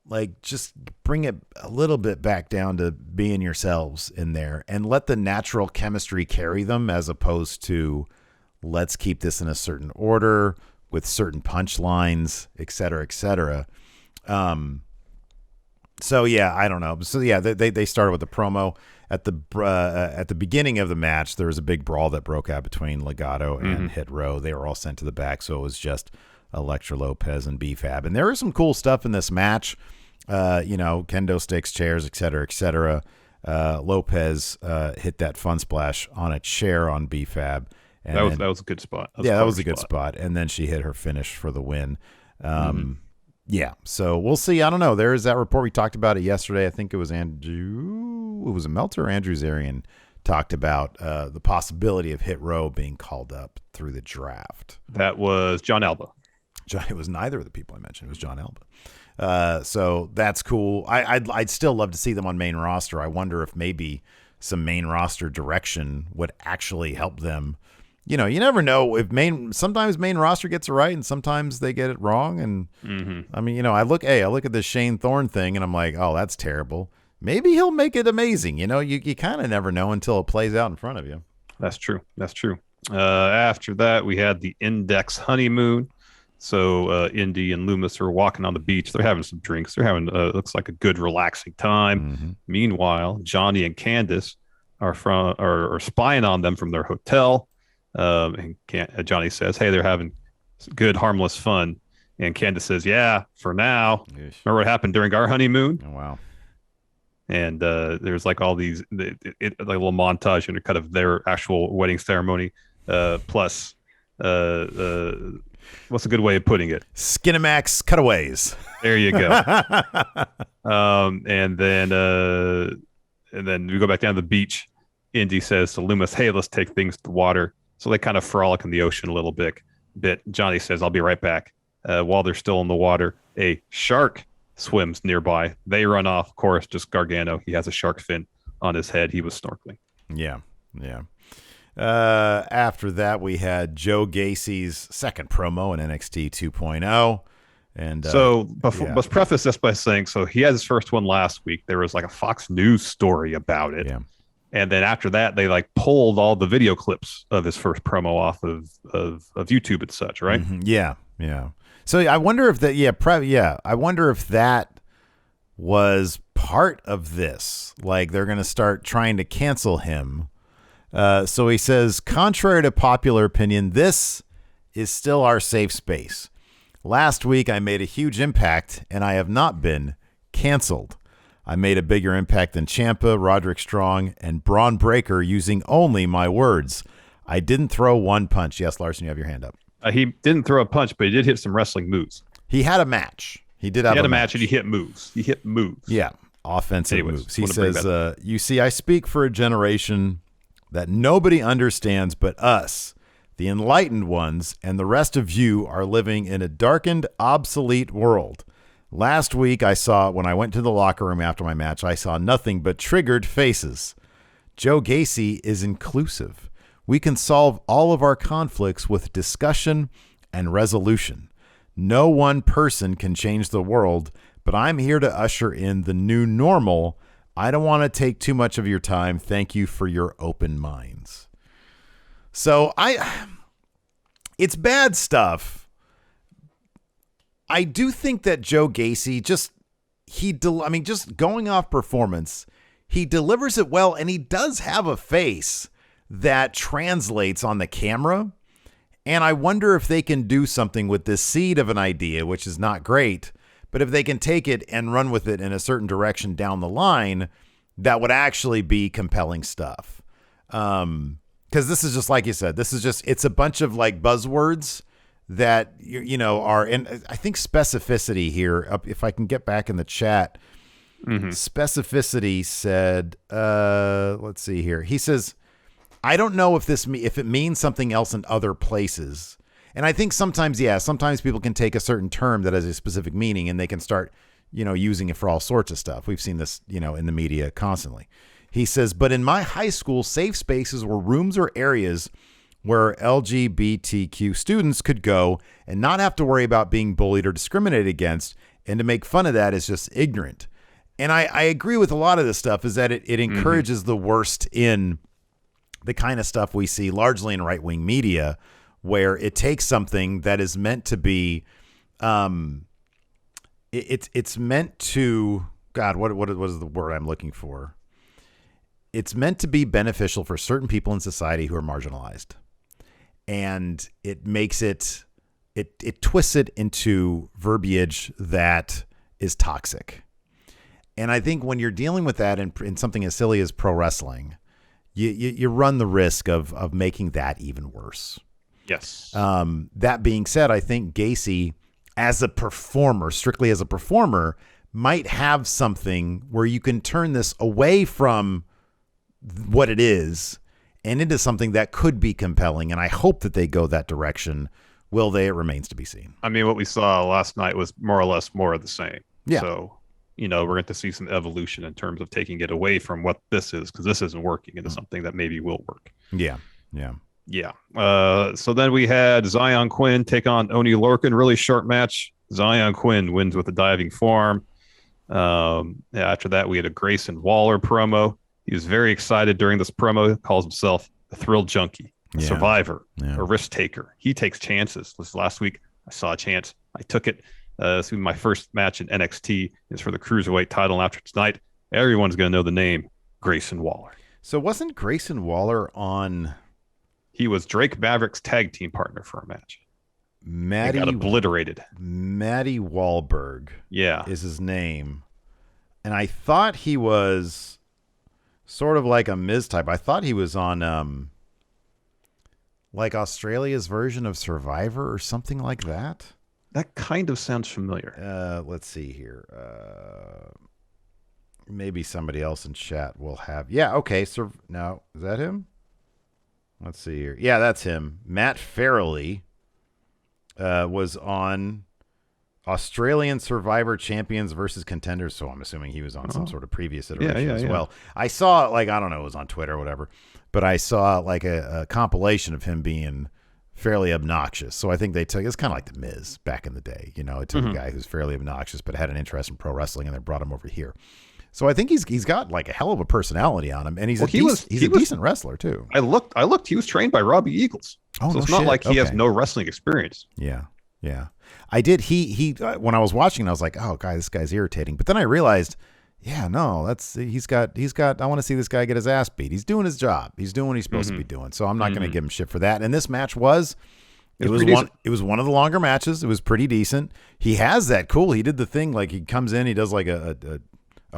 Like, just bring it a little bit back down to being yourselves in there and let the natural chemistry carry them, as opposed to let's keep this in a certain order with certain punchlines, et cetera, et cetera. So yeah, I don't know. So yeah, they started with the promo at the beginning of the match. There was a big brawl that broke out between Legado and Hit Row. They were all sent to the back, so it was just Elektra Lopez and B-Fab. And there was some cool stuff in this match. Kendo sticks, chairs, et cetera, et cetera. Lopez hit that fun splash on a chair on B-Fab. And that was a good spot. That was a good spot. And then she hit her finish for the win. Yeah, so we'll see. I don't know. There is that report. We talked about it yesterday. I think it was Meltzer or Andrew Zarian talked about the possibility of Hit Row being called up through the draft. That was John Alba. It was neither of the people I mentioned. It was John Alba. So that's cool. I'd still love to see them on main roster. I wonder if maybe some main roster direction would actually help them. You never know if sometimes main roster gets it right and sometimes they get it wrong. And I mean, I look at this Shane Thorne thing and I'm like, oh, that's terrible. Maybe he'll make it amazing. You kind of never know until it plays out in front of you. That's true. After that, we had the Index honeymoon. So Indy and Loomis are walking on the beach. They're having some drinks. They're having looks like a good relaxing time. Meanwhile, Johnny and Candice are spying on them from their hotel. And Johnny says, hey, they're having good, harmless fun. And Candice says, yeah, for now. Yeesh. Remember what happened during our honeymoon? Oh, wow. And there's like all these, like a little montage and a cut of their actual wedding ceremony. Plus, what's a good way of putting it? Skinemax cutaways. There you go. And then we go back down to the beach. Indy says to Loomis, hey, let's take things to the water. So they kind of frolic in the ocean a little bit. Johnny says, I'll be right back. While they're still in the water, a shark swims nearby. They run off. Of course, just Gargano. He has a shark fin on his head. He was snorkeling. Yeah. After that, we had Joe Gacy's second promo in NXT 2.0. And so let's preface this by saying, so he had his first one last week. There was like a Fox News story about it. Yeah. And then after that, they like pulled all the video clips of his first promo off of YouTube and such, right? Yeah. So I wonder if that, I wonder if that was part of this. Like they're going to start trying to cancel him. So he says, contrary to popular opinion, this is still our safe space. Last week, I made a huge impact, and I have not been canceled. I made a bigger impact than Ciampa, Roderick Strong, and Braun Breaker using only my words. I didn't throw one punch. Yes, Larson, you have your hand up. He didn't throw a punch, but he did hit some wrestling moves. He had a match. He had a match, and he hit moves. Yeah, offensive moves. He says, you see, I speak for a generation that nobody understands but us, the enlightened ones, and the rest of you are living in a darkened, obsolete world. Last week, when I went to the locker room after my match, I saw nothing but triggered faces. Joe Gacy is inclusive. We can solve all of our conflicts with discussion and resolution. No one person can change the world, but I'm here to usher in the new normal. I don't want to take too much of your time. Thank you for your open minds. So it's bad stuff. I do think that Joe Gacy just going off performance, he delivers it well, and he does have a face that translates on the camera. And I wonder if they can do something with this seed of an idea, which is not great, but if they can take it and run with it in a certain direction down the line, that would actually be compelling stuff. Because this is just like you said, it's a bunch of like buzzwords that are, and I think specificity here, if I can get back in the chat, specificity said, let's see here. He says, I don't know if it means something else in other places. And I think sometimes people can take a certain term that has a specific meaning and they can start, using it for all sorts of stuff. We've seen this, in the media constantly. He says, but in my high school, safe spaces were rooms or areas where LGBTQ students could go and not have to worry about being bullied or discriminated against. And to make fun of that is just ignorant. And I agree with a lot of this stuff, is that it encourages the worst in the kind of stuff we see largely in right-wing media, where it takes something that is meant to be, it's meant to, God, what is the word I'm looking for? It's meant to be beneficial for certain people in society who are marginalized. And it makes it twists it into verbiage that is toxic. And I think when you're dealing with that in something as silly as pro wrestling, you run the risk of making that even worse. Yes. That being said, I think Gacy, as a performer, strictly as a performer, might have something where you can turn this away from what it is and into something that could be compelling. And I hope that they go that direction. Will they? It remains to be seen. I mean, what we saw last night was more or less more of the same. Yeah. So, we're going to see some evolution in terms of taking it away from what this is, because this isn't working, into something that maybe will work. Yeah. So then we had Zion Quinn take on Oney Lorcan. Really short match. Zion Quinn wins with a diving forearm. After that, we had a Grayson Waller promo. He was very excited during this promo. Calls himself a thrill junkie, a survivor, a risk taker. He takes chances. This last week, I saw a chance. I took it. This will be my first match in NXT. It's for the Cruiserweight title. After tonight, everyone's going to know the name Grayson Waller. So wasn't Grayson Waller on... He was Drake Maverick's tag team partner for a match. Matty got obliterated. Matty Wahlberg is his name. And I thought he was sort of like a Miz type. I thought he was on like Australia's version of Survivor or something like that. That kind of sounds familiar. Let's see here. Maybe somebody else in chat will have. Yeah, okay. No, is that him? Let's see here. Yeah, that's him. Matt Farrelly was on Australian Survivor Champions versus Contenders. So I'm assuming he was on some sort of previous iteration as well. I saw, like, I don't know, it was on Twitter or whatever, but I saw like a compilation of him being fairly obnoxious. So I think they took, it's kind of like the Miz back in the day. It took a guy who's fairly obnoxious but had an interest in pro wrestling, and they brought him over here. So I think he's got like a hell of a personality on him, and he's a decent wrestler too. I looked. He was trained by Robbie Eagles. Oh, so no it's not shit. like he has no wrestling experience. Yeah. I did. He when I was watching, I was like, oh, this guy's irritating. But then I realized, he's got. I want to see this guy get his ass beat. He's doing his job. He's doing what he's supposed to be doing. So I'm not going to give him shit for that. And this match was. It was one of the longer matches. It was pretty decent. He has that cool. He did the thing like he comes in, he does like a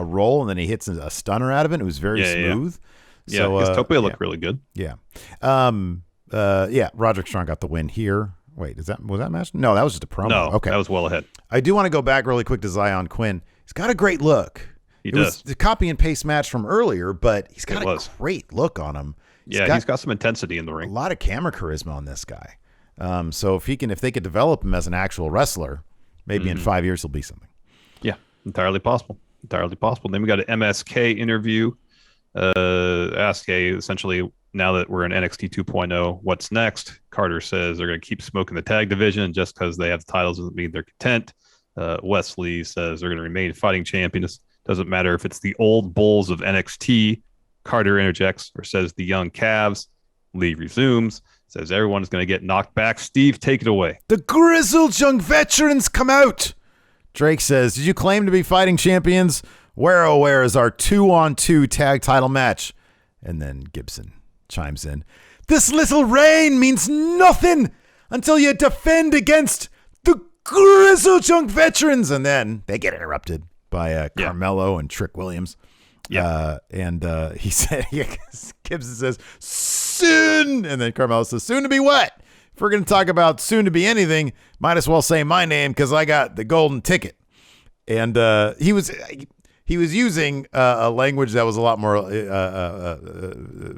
roll, and then he hits a stunner out of it. It was very smooth. Yeah, so, his tope looked really good. Yeah. Roderick Strong got the win here. Wait, was that match? No, that was just a promo. No, okay. That was well ahead. I do want to go back really quick to Zion Quinn. He's got a great look. He does. Was the copy and paste match from earlier, but he's got a great look on him. He's got some intensity in the ring. A lot of camera charisma on this guy. So if they could develop him as an actual wrestler, maybe in 5 years he'll be something. Yeah, entirely possible. Then we got an MSK interview. SK essentially, now that we're in NXT 2.0, what's next? Carter says they're going to keep smoking the tag division. Just because they have the titles doesn't mean they're content. Wesley says they're going to remain fighting champions. Doesn't matter if it's the old bulls of NXT. Carter interjects or says the young calves. Lee resumes. Says everyone's going to get knocked back. Steve, take it away. The grizzled young veterans come out. Drake says, did you claim to be fighting champions? Where, oh, where is our 2-on-2 tag title match? And then Gibson chimes in. This little reign means nothing until you defend against the grizzled young veterans. And then they get interrupted by Carmelo and Trick Williams. Yeah. He said, Gibson says, soon. And then Carmelo says, soon to be what? If we're going to talk about soon to be anything, might as well say my name because I got the golden ticket. And he was using a language that was a lot more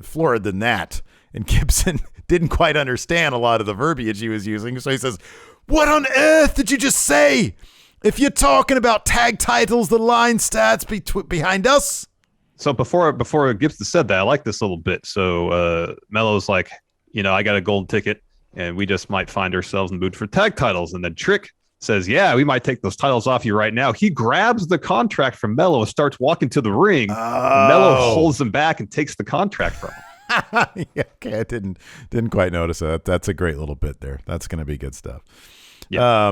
florid than that. And Gibson didn't quite understand a lot of the verbiage he was using. So he says, what on earth did you just say? If you're talking about tag titles, the line starts behind us. So before Gibson said that, I like this little bit. So Mello's like, I got a golden ticket, and we just might find ourselves in the mood for tag titles. And then Trick says, yeah, we might take those titles off you right now. He grabs the contract from Mello and starts walking to the ring. Oh. Mello holds him back and takes the contract from him. Yeah, okay, I didn't quite notice that. That's a great little bit there. That's going to be good stuff. Yeah.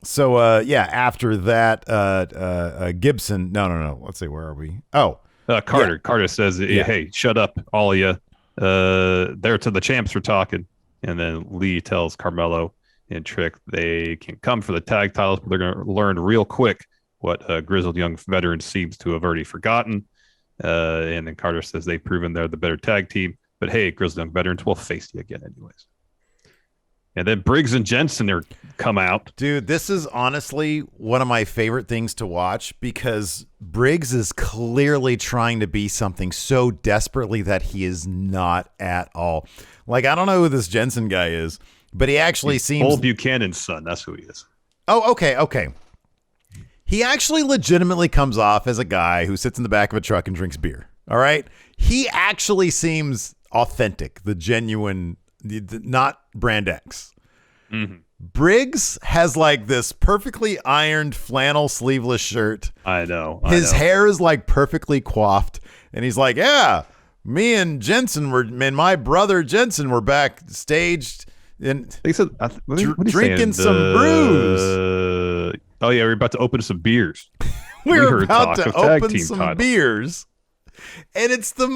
So yeah, after that, Gibson. No. Let's see, where are we? Oh, Carter. yeah. Carter says, "Hey, shut up, all of you. There to the champs are talking." And then Lee tells Carmelo and Trick they can come for the tag titles, but they're going to learn real quick what grizzled young veteran seems to have already forgotten. And then Carter says they've proven they're the better tag team, but hey, grizzled young veterans will face you again anyways. And then Briggs and Jensen come out. Dude, this is honestly one of my favorite things to watch because Briggs is clearly trying to be something so desperately that he is not at all. Like, I don't know who this Jensen guy is, but he actually seems... Old Buchanan's son, that's who he is. Oh, okay. He actually legitimately comes off as a guy who sits in the back of a truck and drinks beer. All right? He actually seems authentic, the genuine... not Brand X. Mm-hmm. Briggs has like this perfectly ironed flannel sleeveless shirt. I know. His hair is like perfectly coiffed, and he's like, "Yeah, me and my brother Jensen were backstage and they said, drinking some brews. Oh yeah, we're about to open some beers. We're about to open some beers." And it's the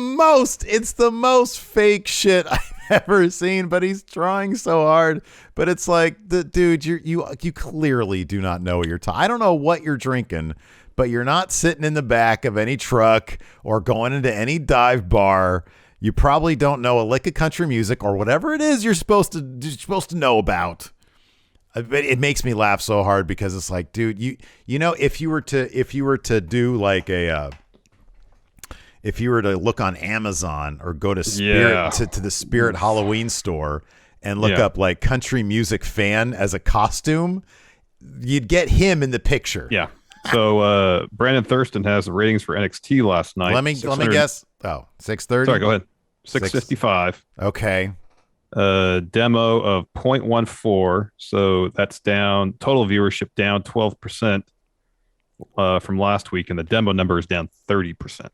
most fake shit I've ever seen, but he's trying so hard. But it's like, dude, you clearly do not know what you're talking. I don't know what you're drinking, but you're not sitting in the back of any truck or going into any dive bar. You probably don't know a lick of country music or whatever it is you're supposed to know about. It makes me laugh so hard because it's like, dude, you know, if you were to do like if you were to look on Amazon or go to Spirit to the Spirit Halloween store and look up like country music fan as a costume, you'd get him in the picture. Yeah. So Brandon Thurston has the ratings for NXT last night. Let me guess. Oh, 630. Sorry, go ahead. 655. Okay. Demo of 0.14. So that's down. Total viewership down 12% from last week, and the demo number is down 30%.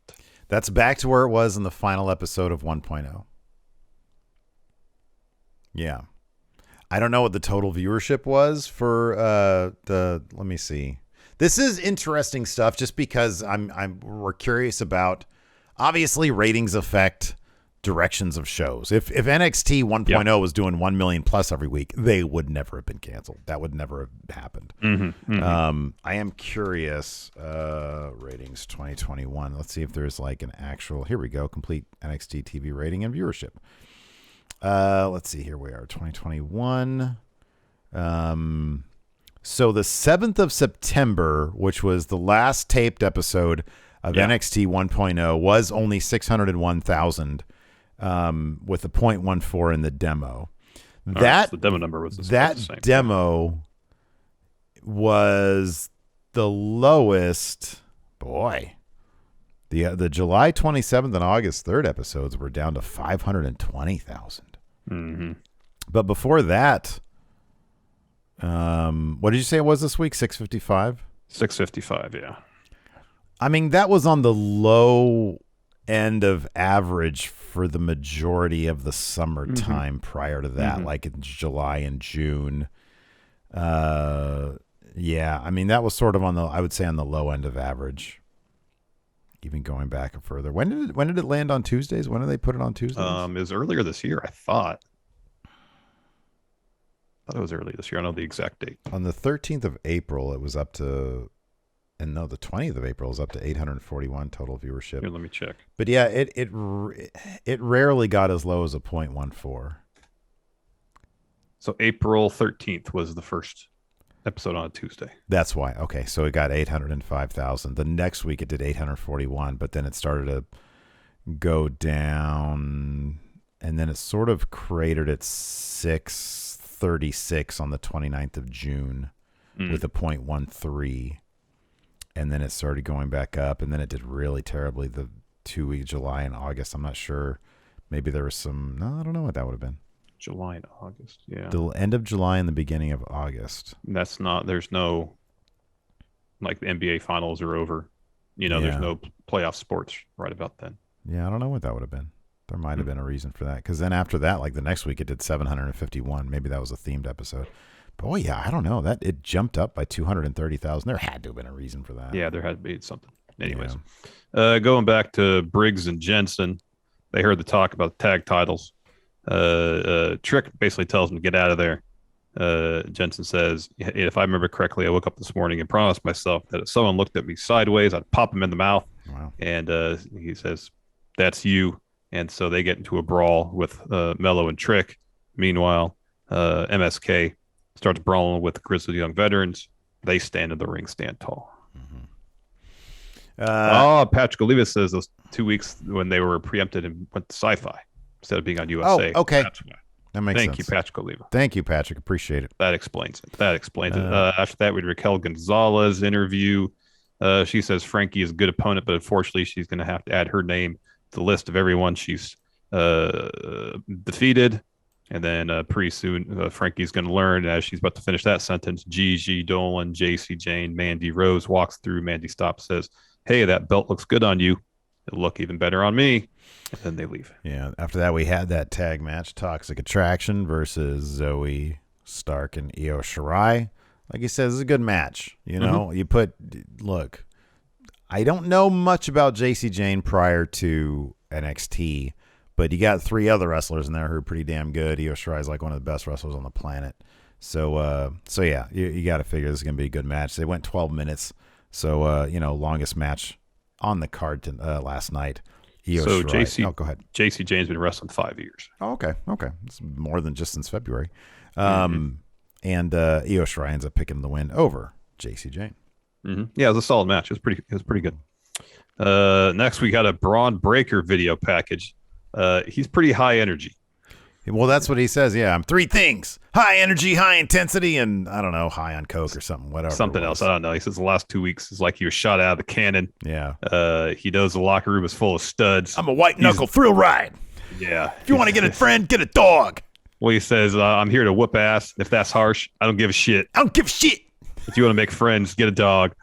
That's back to where it was in the final episode of 1.0. Yeah. I don't know what the total viewership was for let me see. This is interesting stuff just because we're curious about, obviously ratings affect directions of shows. If NXT 1.0 was doing 1 million plus every week, they would never have been canceled. That would never have happened. I am curious. Ratings 2021. Let's see if there's like an actual. Here we go. Complete NXT TV rating and viewership. Let's see. Here we are. 2021. So the 7th of September, which was the last taped episode of NXT 1.0, was only 601,000. With a 0.14 in the demo. The demo number was that demo was the lowest. Boy, the July 27th and August 3rd episodes were down to 520,000. Mm-hmm. But before that, what did you say it was this week? 655. 655. Yeah. I mean, that was on the low end of average for the majority of the summertime prior to that, like in July and June. Yeah, I mean, that was sort of I would say on the low end of average, even going back further. When did it land on Tuesdays? When did they put it on Tuesdays? It was earlier this year, I thought. It was early this year. I don't know the exact date. On the 13th of April, it was up to... And no, the 20th of April is up to 841 total viewership. Here, let me check. But yeah, it rarely got as low as a 0.14. So April 13th was the first episode on a Tuesday. That's why. Okay, so it got 805,000. The next week it did 841, but then it started to go down, and then it sort of cratered at 636 on the 29th of June with a 0.13. And then it started going back up, and then it did really terribly the 2 weeks, July and August. I'm not sure. Maybe there was some... No, I don't know what that would have been. July and August, yeah. The end of July and the beginning of August. That's not... There's no... Like, the NBA finals are over. You know, there's no playoff sports right about then. Yeah, I don't know what that would have been. There might have been a reason for that. Because then after that, like the next week, it did 751. Maybe that was a themed episode. But, yeah, I don't know. That it jumped up by 230,000. There had to have been a reason for that. Yeah, there had to be something. Anyways, going back to Briggs and Jensen, they heard the talk about the tag titles. Trick basically tells him to get out of there. Jensen says, if I remember correctly, I woke up this morning and promised myself that if someone looked at me sideways, I'd pop him in the mouth. Wow. And he says, that's you. And so they get into a brawl with Mello and Trick. Meanwhile, MSK starts brawling with the Grizzly Young Veterans. They stand in the ring, stand tall. Patrick Olivas says those 2 weeks when they were preempted and went to Sci-Fi instead of being on USA. Oh, okay. That's why. That makes sense. Thank you, Patrick Oliva. Thank you, Patrick. Appreciate it. That explains it. After that, we had Raquel Gonzalez interview. She says Frankie is a good opponent, but unfortunately, she's going to have to add her name to the list of everyone she's defeated. And then pretty soon, Frankie's going to learn, as she's about to finish that sentence, Gigi Dolan, JC Jane, Mandy Rose walks through. Mandy stops, says, hey, that belt looks good on you. It'll look even better on me. And then they leave. Yeah. After that, we had that tag match, Toxic Attraction versus Zoe Stark and Io Shirai. Like he says, it's a good match. You know, look, I don't know much about JC Jane prior to NXT, but you got 3 other wrestlers in there who are pretty damn good. Io Shirai is like one of the best wrestlers on the planet. So yeah, you got to figure this is going to be a good match. They went 12 minutes. So, longest match on the card last night. Io Shirai. Go ahead. JC Jane's been wrestling 5 years. Oh, okay. It's more than just since February. And Io Shirai ends up picking the win over JC Jane. Yeah, it was a solid match. It was pretty good. Next, we got a Braun Breaker video package. He's pretty high energy. Well, that's what he says. Yeah, I'm 3 things: high energy, high intensity, and I don't know, high on coke or something, whatever. Something else. I don't know. He says the last 2 weeks is like he was shot out of the cannon. Yeah. He knows the locker room is full of studs. I'm a white knuckle thrill ride. Yeah. If you want to get a friend, get a dog. Well, he says, I'm here to whoop ass. If that's harsh, I don't give a shit. I don't give a shit. If you want to make friends, get a dog.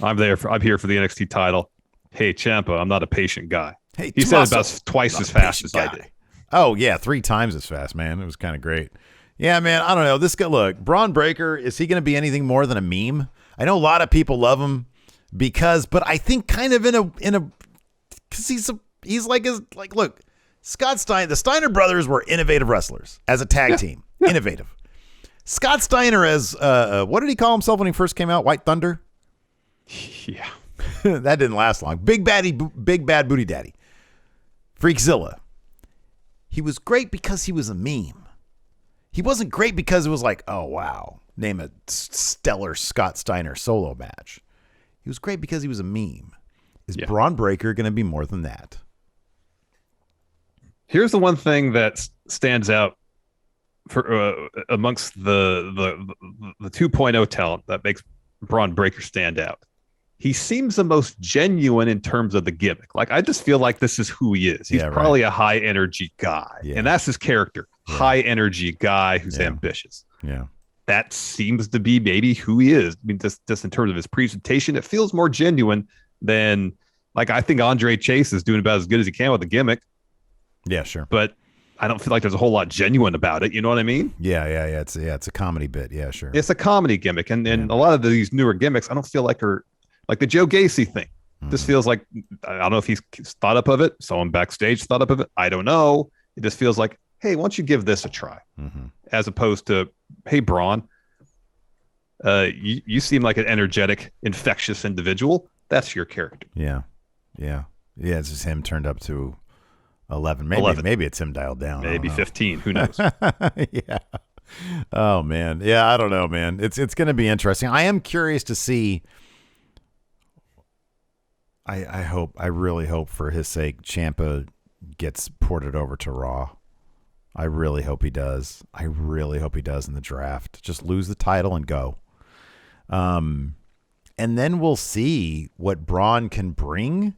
I'm here for the NXT title. Hey, Ciampa, I'm not a patient guy. Hey, he said about twice as fast as I did. Oh, yeah, 3 times as fast, man. It was kind of great. Yeah, man, I don't know. This guy, look, Braun Breaker, is he going to be anything more than a meme? I know a lot of people love him but I think kind of because look, Scott Steiner, the Steiner brothers were innovative wrestlers as a tag team. Yeah. Innovative. Scott Steiner as, what did he call himself when he first came out? White Thunder? Yeah. That didn't last long. Big Bad Booty Daddy. Freakzilla. He was great because he was a meme. He wasn't great because it was like, oh, wow, name a stellar Scott Steiner solo match. He was great because he was a meme. Is Braun Breaker going to be more than that? Here's the one thing that stands out for amongst the 2.0 talent that makes Braun Breaker stand out. He seems the most genuine in terms of the gimmick. Like, I just feel like this is who he is. He's probably a high energy guy. Yeah. And that's his character. Yeah. High energy guy who's ambitious. Yeah. That seems to be maybe who he is. I mean, just in terms of his presentation, it feels more genuine than, like, I think Andre Chase is doing about as good as he can with the gimmick. Yeah, sure. But I don't feel like there's a whole lot genuine about it. You know what I mean? Yeah. It's a comedy bit. Yeah, sure. It's a comedy gimmick. And a lot of these newer gimmicks, I don't feel like are, like the Joe Gacy thing. This feels like, I don't know if he's thought up of it. Someone backstage thought up of it. I don't know. It just feels like, hey, why don't you give this a try? As opposed to, hey, Braun, you seem like an energetic, infectious individual. That's your character. Yeah. It's just him turned up to 11. Maybe it's him dialed down. Maybe 15. Who knows? Yeah. Oh, man. Yeah, I don't know, man. It's going to be interesting. I am curious to see. I really hope for his sake Ciampa gets ported over to Raw. I really hope he does. In the draft. Just lose the title and go. And then we'll see what Braun can bring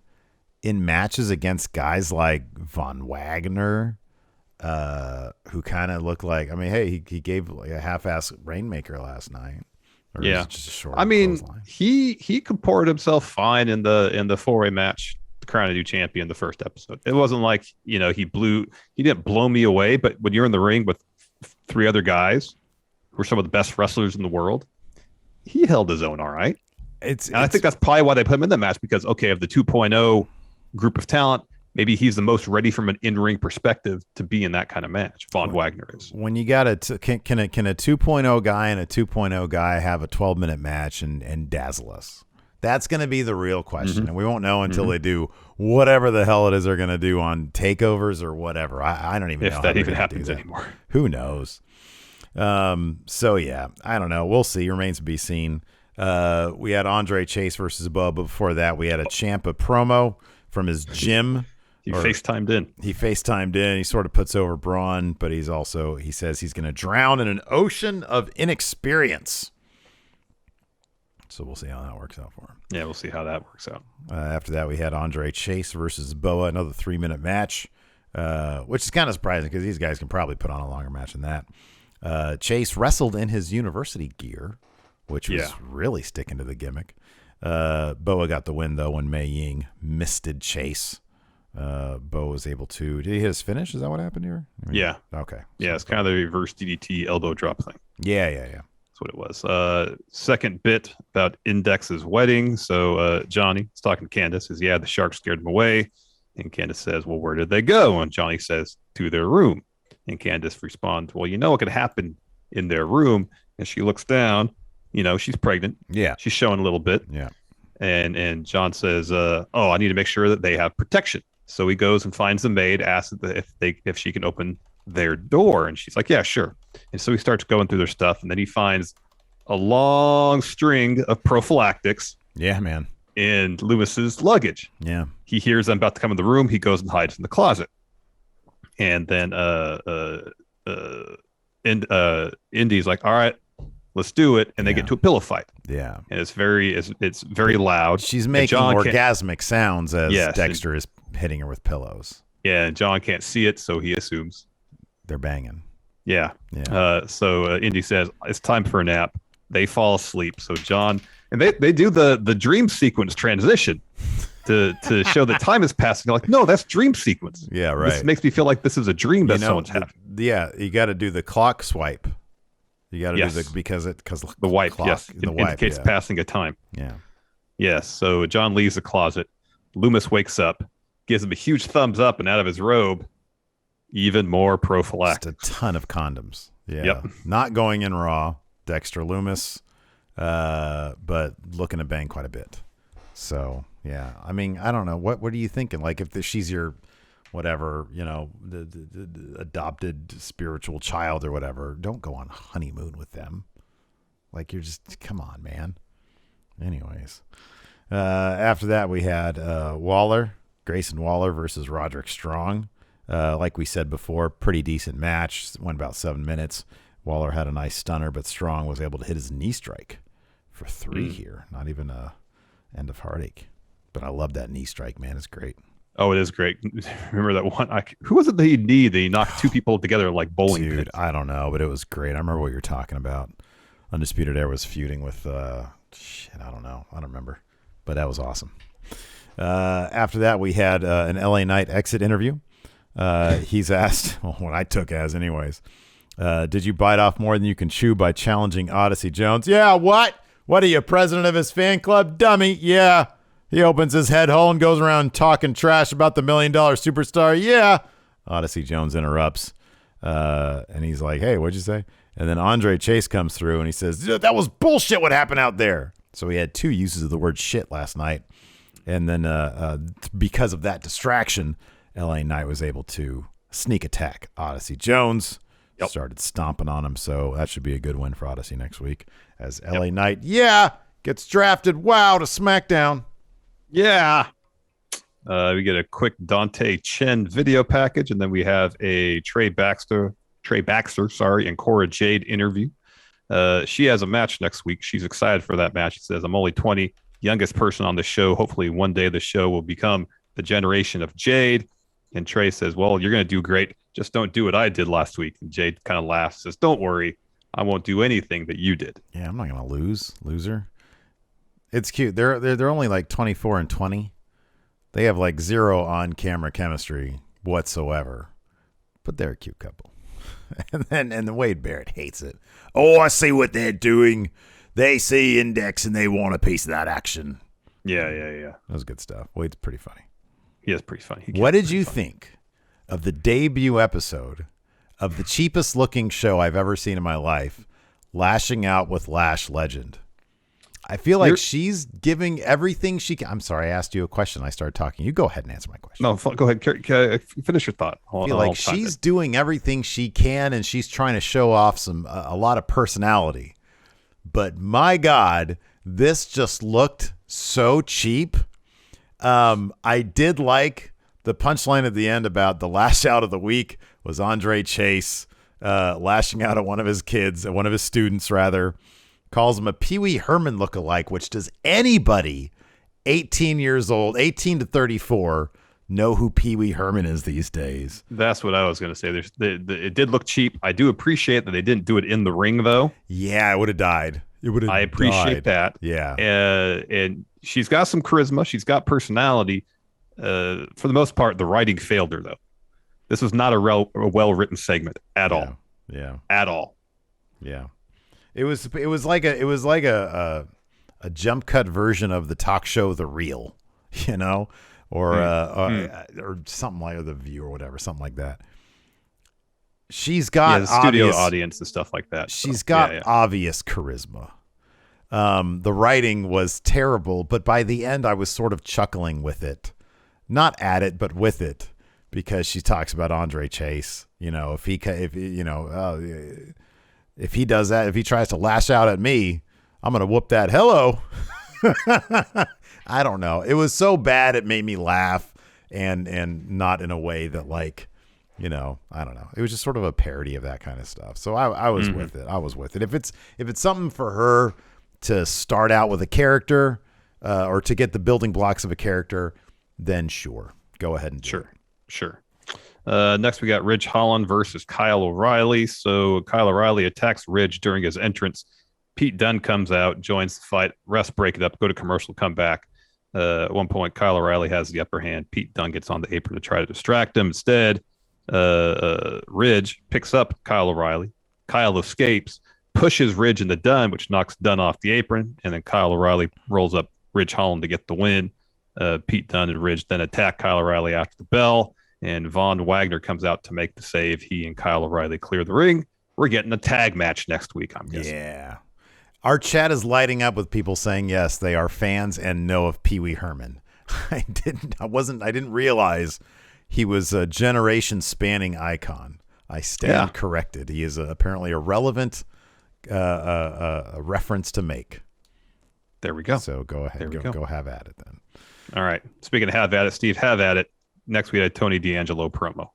in matches against guys like Von Wagner, who kind of look like, I mean, hey, he gave like a half-ass Rainmaker last night. Yeah, I mean, he comported himself fine in the 4-way match crown a new champion the first episode. It wasn't like, he didn't blow me away, but when you're in the ring with 3 other guys who are some of the best wrestlers in the world, he held his own all right. I think that's probably why they put him in the match, because, okay, of the 2.0 group of talent, maybe he's the most ready from an in-ring perspective to be in that kind of match. Von Wagner is. When you got can a 2.0 guy and a 2.0 guy have a 12-minute match and dazzle us? That's going to be the real question, and we won't know until they do whatever the hell it is they're going to do on takeovers or whatever. I don't even know if that even happens anymore. Who knows? So yeah, I don't know. We'll see. Remains to be seen. We had Andre Chase versus Bubba. Before that, we had a Ciampa promo from his gym. He FaceTimed in. He sort of puts over Braun, but he says he's going to drown in an ocean of inexperience. So we'll see how that works out for him. Yeah, we'll see how that works out. After that, we had Andre Chase versus Boa, another 3-minute match, which is kind of surprising because these guys can probably put on a longer match than that. Chase wrestled in his university gear, which was really sticking to the gimmick. Boa got the win, though, when Mei Ying misted Chase. Boa was able to... Did he hit his finish? Is that what happened here? Yeah. Okay. Yeah, it's kind of the reverse DDT elbow drop thing. Yeah. That's what it was. Second bit about Index's wedding. So Johnny is talking to Candice. Says, the shark scared him away. And Candice says, well, where did they go? And Johnny says, to their room. And Candice responds, well, you know what could happen in their room. And she looks down. She's pregnant. Yeah. She's showing a little bit. Yeah. And John says, I need to make sure that they have protection. So he goes and finds the maid, asks if she can open their door. And she's like, yeah, sure. And so he starts going through their stuff. And then he finds a long string of prophylactics. Yeah, man. In Loomis's luggage. Yeah. He hears them about to come in the room. He goes and hides in the closet. And then Indy's like, all right, let's do it. And they get to a pillow fight. Yeah. And it's very loud. She's making orgasmic sounds as Dexter is hitting her with pillows. Yeah, and John can't see it, so he assumes they're banging. Yeah. So Indy says, it's time for a nap. They fall asleep. So John, and they do the dream sequence transition to show that time is passing. Like, no, that's dream sequence. Yeah, right. This makes me feel like this is a dream that someone's having. Yeah, you got to do the clock swipe. You got to do because the wipe, clock, yes, the wipe indicates passing of time. Yeah. Yes. So John leaves the closet. Loomis wakes up, gives him a huge thumbs up, and out of his robe, even more prophylactics. Just a ton of condoms. Yeah. Yep. Not going in raw, Dexter Loomis, but looking to bang quite a bit. So yeah, I mean, I don't know. What are you thinking? Like, if she's your whatever, the adopted spiritual child or whatever, don't go on honeymoon with them. Like, you're just, come on, man. Anyways, after that we had Grayson Waller versus Roderick Strong. Like we said before, pretty decent match. Went about 7 minutes. Waller had a nice stunner, but Strong was able to hit his knee strike for 3 here. Not even a end of heartache. But I love that knee strike, man. It's great. Oh, it is great. Remember that one? Who was it that he kneed? That he knocked 2 people together like bowling pins? Dude, I don't know, but it was great. I remember what you're talking about. Undisputed Era was feuding with, I don't know. I don't remember. But that was awesome. After that, we had an LA Knight exit interview. He's asked, well, what I took as anyways, did you bite off more than you can chew by challenging Odyssey Jones? Yeah, what? What are you, president of his fan club? Dummy. Yeah. He opens his head hole and goes around talking trash about the $1 million superstar. Yeah. Odyssey Jones interrupts. And he's like, hey, what'd you say? And then Andre Chase comes through and he says, that was bullshit what happened out there. So he had 2 uses of the word shit last night. And then because of that distraction, LA Knight was able to sneak attack Odyssey Jones. Yep. Started stomping on him. So that should be a good win for Odyssey next week. As LA Knight, gets drafted, to SmackDown. Yeah. We get a quick Dante Chen video package, and then we have a Trey Baxter, and Cora Jade interview. She has a match next week. She's excited for that match. She says, I'm only 20, youngest person on the show. Hopefully one day the show will become the generation of Jade. And Trey says, well, you're going to do great. Just don't do what I did last week. And Jade kind of laughs, says, don't worry. I won't do anything that you did. Yeah, I'm not going to loser. It's cute. They're only like 24 and 20. They have like zero on-camera chemistry whatsoever, but they're a cute couple. And then Wade Barrett hates it. Oh, I see what they're doing. They see Index and they want a piece of that action. Yeah. That was good stuff. Wade's pretty funny. He is pretty funny. What did you think of the debut episode of the cheapest looking show I've ever seen in my life, Lashing Out with Lash Legend? I feel like she's giving everything she can. I'm sorry, I asked you a question. I started talking. You go ahead and answer my question. No, go ahead. Finish your thought. I feel like she's doing everything she can, and she's trying to show off a lot of personality. But my God, this just looked so cheap. I did like the punchline at the end about the lash out of the week was Andre Chase lashing out at one of his students, rather. Calls him a Pee Wee Herman lookalike, which does anybody 18 years old, 18 to 34, know who Pee Wee Herman is these days? That's what I was going to say. It did look cheap. I do appreciate that they didn't do it in the ring, though. Yeah, it would have died. I appreciate that. Yeah. And she's got some charisma. She's got personality. For the most part, the writing failed her, though. This was not a well-written segment at all. Yeah. At all. Yeah. It was like a jump cut version of the talk show The Real, or something like The View or whatever, something like that. She's got the studio audience and stuff like that. She's got obvious charisma. The writing was terrible, but by the end I was sort of chuckling with it, not at it, but with it, because she talks about Andre Chase. If he does that, if he tries to lash out at me, I'm going to whoop that. Hello. I don't know. It was so bad it made me laugh and not in a way that I don't know. It was just sort of a parody of that kind of stuff. So I was with it. I was with it. If it's something for her to start out with a character or to get the building blocks of a character, then sure. Go ahead and do it. Sure. Next, we got Ridge Holland versus Kyle O'Reilly. So Kyle O'Reilly attacks Ridge during his entrance. Pete Dunne comes out, joins the fight. Refs break it up, go to commercial, come back. At one point, Kyle O'Reilly has the upper hand. Pete Dunne gets on the apron to try to distract him. Instead, Ridge picks up Kyle O'Reilly. Kyle escapes, pushes Ridge into Dunne, which knocks Dunne off the apron. And then Kyle O'Reilly rolls up Ridge Holland to get the win. Pete Dunne and Ridge then attack Kyle O'Reilly after the bell. And Von Wagner comes out to make the save. He and Kyle O'Reilly clear the ring. We're getting a tag match next week, I'm guessing. Yeah. Our chat is lighting up with people saying, yes, they are fans and know of Pee Wee Herman. I didn't realize he was a generation spanning icon. I stand corrected. He is apparently a relevant a reference to make. There we go. So go ahead. Go have at it then. All right. Speaking of have at it, Steve, have at it. Next, we had Tony D'Angelo promo.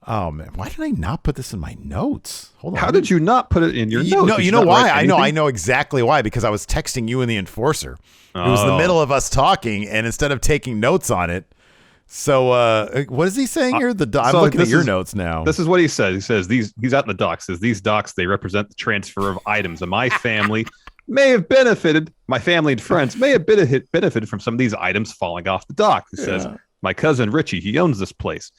Oh man, why did I not put this in my notes? Hold on. How did you not put it in your notes? No, you know why? I know exactly why, because I was texting you and the Enforcer. It was the middle of us talking, and instead of taking notes on it, so what is he saying here? I'm looking at your notes now. This is what he says. He says he's out in the docks. Says these docks, they represent the transfer of items, and my family may have benefited. My family and friends may have benefited from some of these items falling off the dock. He says, my cousin Richie, he owns this place.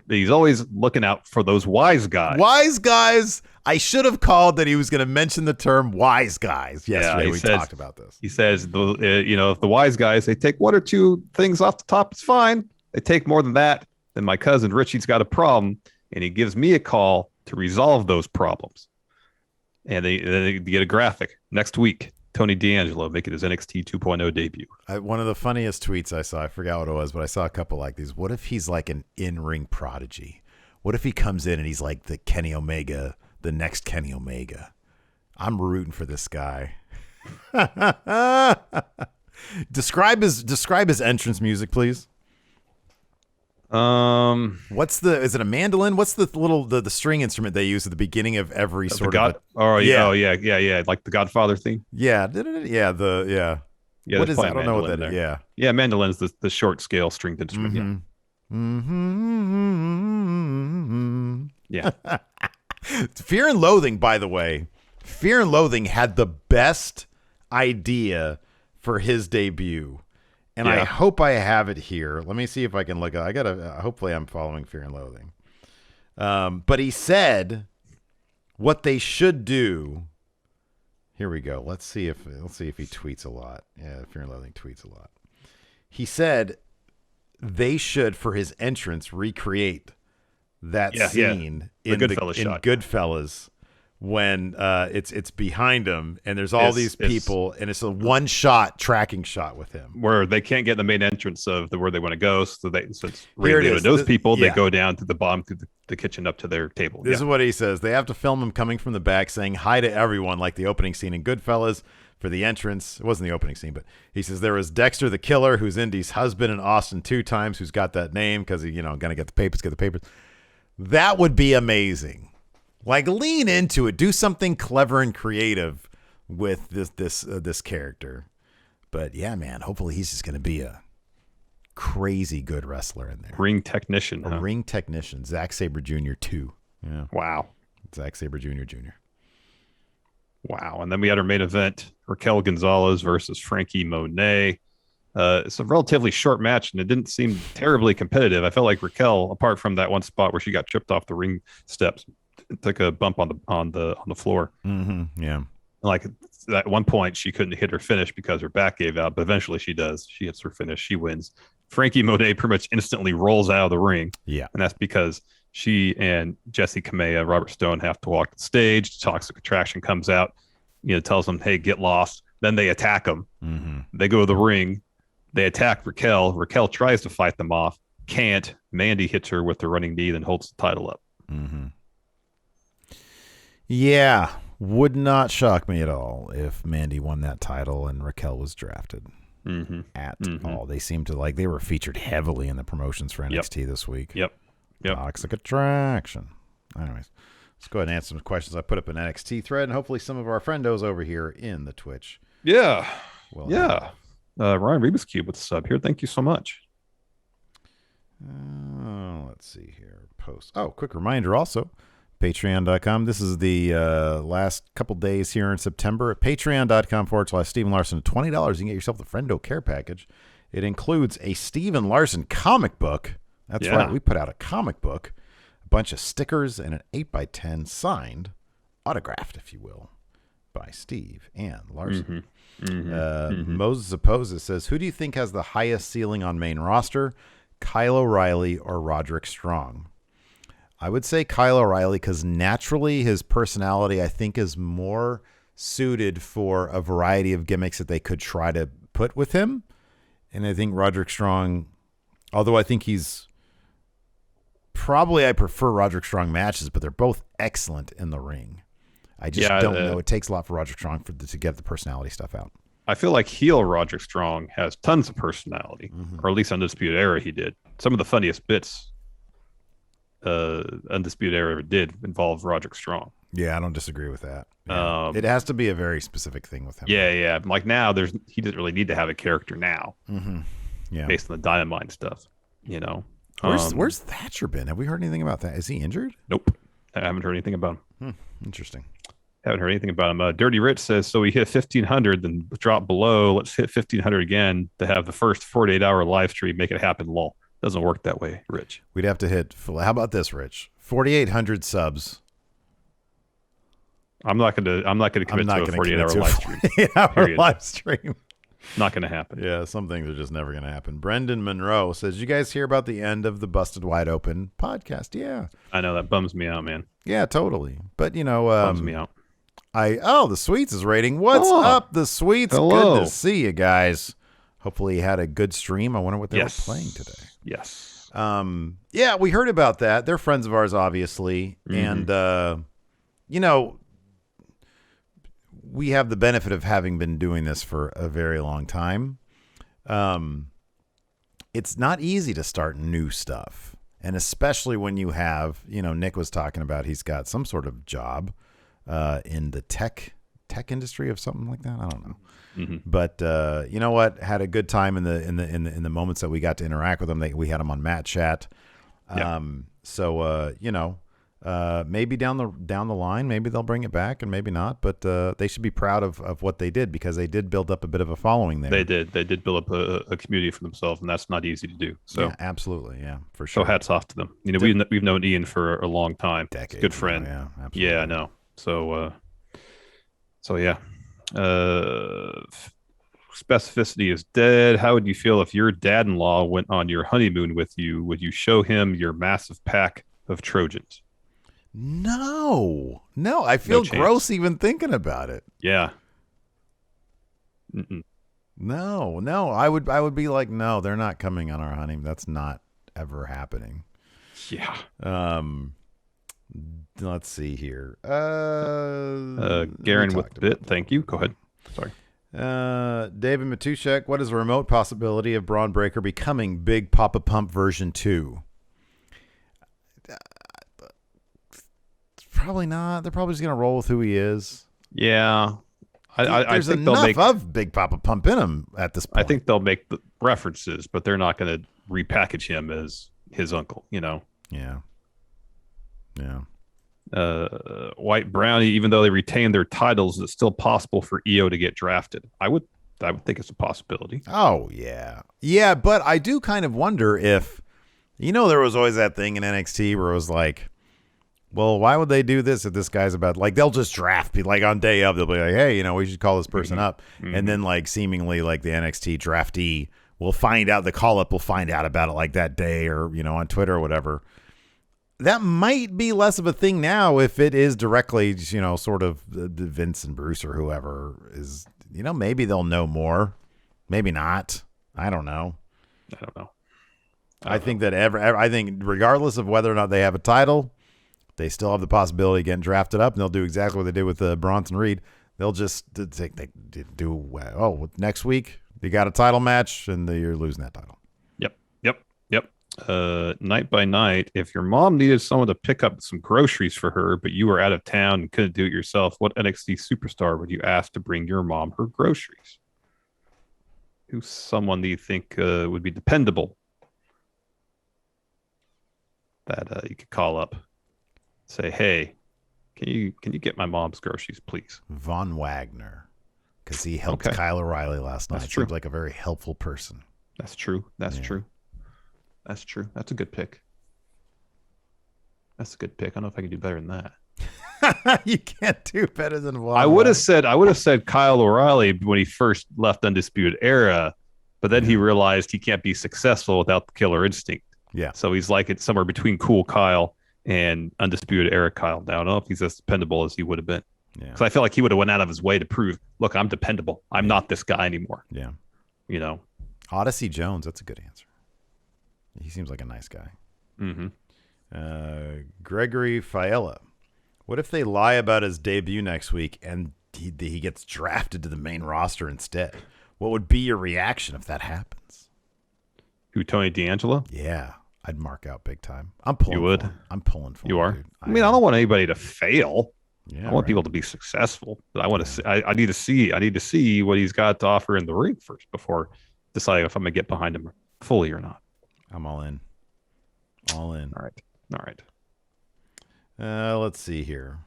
He's always looking out for those wise guys. Wise guys. I should have called that he was going to mention the term wise guys. Yesterday we talked about this. He says, if the wise guys, they take one or two things off the top, it's fine. They take more than that, then my cousin Richie's got a problem, and he gives me a call to resolve those problems. And they get a graphic next week. Tony D'Angelo making his NXT 2.0 debut. One of the funniest tweets I saw, I forgot what it was, but I saw a couple like these. What if he's like an in-ring prodigy? What if he comes in and he's like the Kenny Omega, the next Kenny Omega? I'm rooting for this guy. Describe his entrance music, please. Is it a mandolin? What's the string instrument they use at the beginning of every sort of? Yeah, like the Godfather theme. Yeah. What is that? I don't know what that is. Yeah, mandolin's the short scale stringed instrument. Yeah. Fear and Loathing, by the way. Fear and Loathing had the best idea for his debut. And I hope I have it here. Let me see if I can look. I gotta. Hopefully, I'm following Fear and Loathing. But he said what they should do. Here we go. Let's see if he tweets a lot. Yeah, Fear and Loathing tweets a lot. He said they should, for his entrance, recreate that scene in Goodfellas when it's behind him and there's all these people and it's a one-shot tracking shot with him where they can't get the main entrance of where they want to go, so it's really with those people. They go down to the bottom through the kitchen up to their table. This is what he says. They have to film him coming from the back saying hi to everyone, like the opening scene in Goodfellas. For the entrance, it wasn't the opening scene, but he says there was Dexter the Killer, who's Indy's husband in Austin 2 times, who's got that name because he, gonna get the papers. That would be amazing. Like, lean into it, do something clever and creative with this character. But yeah, man, hopefully he's just gonna be a crazy good wrestler in there. Ring technician, ring technician, Zack Sabre Jr. 2. Yeah, wow, Zack Sabre Jr. Wow. And then we had our main event, Raquel Gonzalez versus Frankie Monet. It's a relatively short match, and it didn't seem terribly competitive. I felt like Raquel, apart from that one spot where she got tripped off the ring steps, took a bump on the floor. Mm-hmm. Yeah. Like at one point, she couldn't hit her finish because her back gave out, but eventually she does. She hits her finish. She wins. Frankie Monet pretty much instantly rolls out of the ring. Yeah. And that's because she and Jesse Kamea, Robert Stone, have to walk the stage. Toxic Attraction comes out, tells them, hey, get lost. Then they attack them. Mm-hmm. They go to the ring. They attack Raquel. Raquel tries to fight them off. Can't. Mandy hits her with the running knee, then holds the title up. Mm-hmm. Yeah. Would not shock me at all if Mandy won that title and Raquel was drafted. At all. They seem to they were featured heavily in the promotions for NXT this week. Yep. Toxic Attraction. Anyways, let's go ahead and answer some questions I put up in NXT thread, and hopefully some of our friendos over here in the Twitch. Yeah. Ryan Rebus Cube with the sub here. Thank you so much. Let's see here. Quick reminder also. Patreon.com. This is the last couple days here in September. At Patreon.com/Steven Larson. $20. You can get yourself the Friendo Care Package. It includes a Steven Larson comic book. That's right. We put out a comic book, a bunch of stickers, and an 8x10 signed, autographed, if you will, by Steve and Larson. Moses Opposes says, who do you think has the highest ceiling on main roster, Kyle O'Reilly or Roderick Strong? I would say Kyle O'Reilly because naturally his personality, I think, is more suited for a variety of gimmicks that they could try to put with him. And I think Roderick Strong, although I think he's I prefer Roderick Strong matches, but they're both excellent in the ring. I just don't know. It takes a lot for Roderick Strong to get the personality stuff out. I feel like heel Roderick Strong has tons of personality, or at least Undisputed Era he did. Some of the funniest bits Undisputed Era did involve Roderick Strong. Yeah, I don't disagree with that. Yeah. It has to be a very specific thing with him. Yeah. Like now, he doesn't really need to have a character now. Yeah, based on the Dynamite stuff, Where's Thatcher been? Have we heard anything about that? Is he injured? Nope. I haven't heard anything about him. Interesting. Haven't heard anything about him. Dirty Rich says, so we hit 1,500, then drop below. Let's hit 1,500 again to have the first 48-hour live stream. Make it happen, lol. Doesn't work that way, Rich. We'd have to hit, how about this, Rich? 4,800 subs. I'm not gonna commit to a 48-hour live stream. 48-hour live stream. Not going to happen. Yeah, some things are just never going to happen. Brendan Monroe says, you guys hear about the end of the Busted Wide Open podcast? Yeah. I know, that bums me out, man. Yeah, totally. But, bums me out. The Sweets is rating. What's up, the Sweets? Hello. Good to see you guys. Hopefully you had a good stream. I wonder what they were playing today. Yes. Yeah, we heard about that. They're friends of ours, obviously. And, we have the benefit of having been doing this for a very long time. It's not easy to start new stuff. And especially when you have, Nick was talking about he's got some sort of job in the tech industry of something like that. I don't know. But you know what? Had a good time in the moments that we got to interact with them. We had them on Matt Chat. Maybe down the line, maybe they'll bring it back and maybe not. But they should be proud of what they did because they did build up a bit of a following there. They did build up a community for themselves, and that's not easy to do. So yeah, absolutely, yeah, for sure. So hats off to them. You know, we've known Ian for a long time. Decades, good friend. Yeah, absolutely. Yeah, I know. So yeah. Specificity is dead. How would you feel if your dad-in-law went on your honeymoon with you? Would you show him your massive pack of Trojans? No, I feel gross even thinking about it. Yeah. No, I would be like, no, they're not coming on our honeymoon. That's not ever happening. Yeah. Let's see here. Garen with the bit. Thank you. Go ahead. Sorry. David Matushek, what is the remote possibility of Braun Breaker becoming Big Papa Pump version 2? Probably not. They're probably just going to roll with who he is. Yeah. I think enough of Big Papa Pump in him at this point. I think they'll make the references, but they're not going to repackage him as his uncle, you know? Yeah. White Brownie, even though they retain their titles, it's still possible for EO to get drafted. I would think it's a possibility. Oh, yeah. Yeah, but I do kind of wonder if, there was always that thing in NXT where it was like, well, why would they do this if this guy's about, like, they'll just draft people, like on day of, they'll be like, hey, we should call this person up. And then like seemingly like the NXT draftee will find out, the call up will find out about it like that day or, on Twitter or whatever. That might be less of a thing now if it is directly, sort of Vince and Bruce or whoever is, maybe they'll know more. Maybe not. I don't know. I think that I think regardless of whether or not they have a title, they still have the possibility of getting drafted up, and they'll do exactly what they did with Bronson Reed. They'll just next week you got a title match, and you're losing that title. Yep. Night by night, if your mom needed someone to pick up some groceries for her, but you were out of town and couldn't do it yourself, what NXT superstar would you ask to bring your mom her groceries? Who's someone that you think would be dependable that you could call up? Say, hey, can you get my mom's groceries, please? Von Wagner, because he helped Kyle O'Reilly last night. That's true. Seems like a very helpful person. That's true. That's true. That's a good pick. I don't know if I can do better than that. You can't do better than Von. I would have said Kyle O'Reilly when he first left Undisputed Era, but then he realized he can't be successful without the killer instinct. Yeah. So he's like it's somewhere between Cool Kyle and Undisputed Era Kyle. Now I don't know if he's as dependable as he would have been. Yeah. Because I feel like he would have went out of his way to prove, look, I'm dependable. I'm not this guy anymore. Yeah. Odyssey Jones, that's a good answer. He seems like a nice guy. Mm-hmm. Gregory Fiella. What if they lie about his debut next week and he gets drafted to the main roster instead? What would be your reaction if that happens? Who, Tony D'Angelo? Yeah. I'd mark out big time. I'm pulling. You would? I'm pulling for you. Him, are? Dude. I don't want anybody to fail. Yeah, I want people to be successful. But I want to see, I need to see what he's got to offer in the ring first before deciding if I'm going to get behind him fully or not. I'm all in. All in. All right. Let's see here.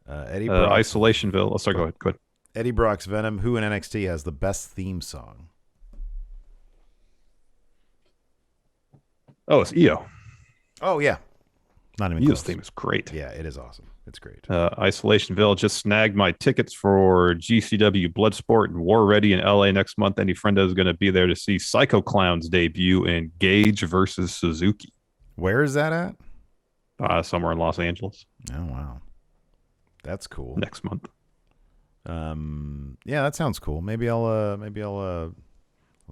Eddie Brock, Isolationville. Oh, sorry, go ahead. Eddie Brock's Venom. Who in NXT has the best theme song? Oh, it's EO. Oh, yeah. Not even EO's close. theme is great. Yeah, it is awesome. It's great. Isolationville just snagged my tickets for GCW Bloodsport and War Ready in LA next month. Any friendo is going to be there to see Psycho Clown's debut in Gage versus Suzuki. Where is that at? Somewhere in Los Angeles. Oh, wow. That's cool. Next month. Yeah, that sounds cool. Maybe I'll I was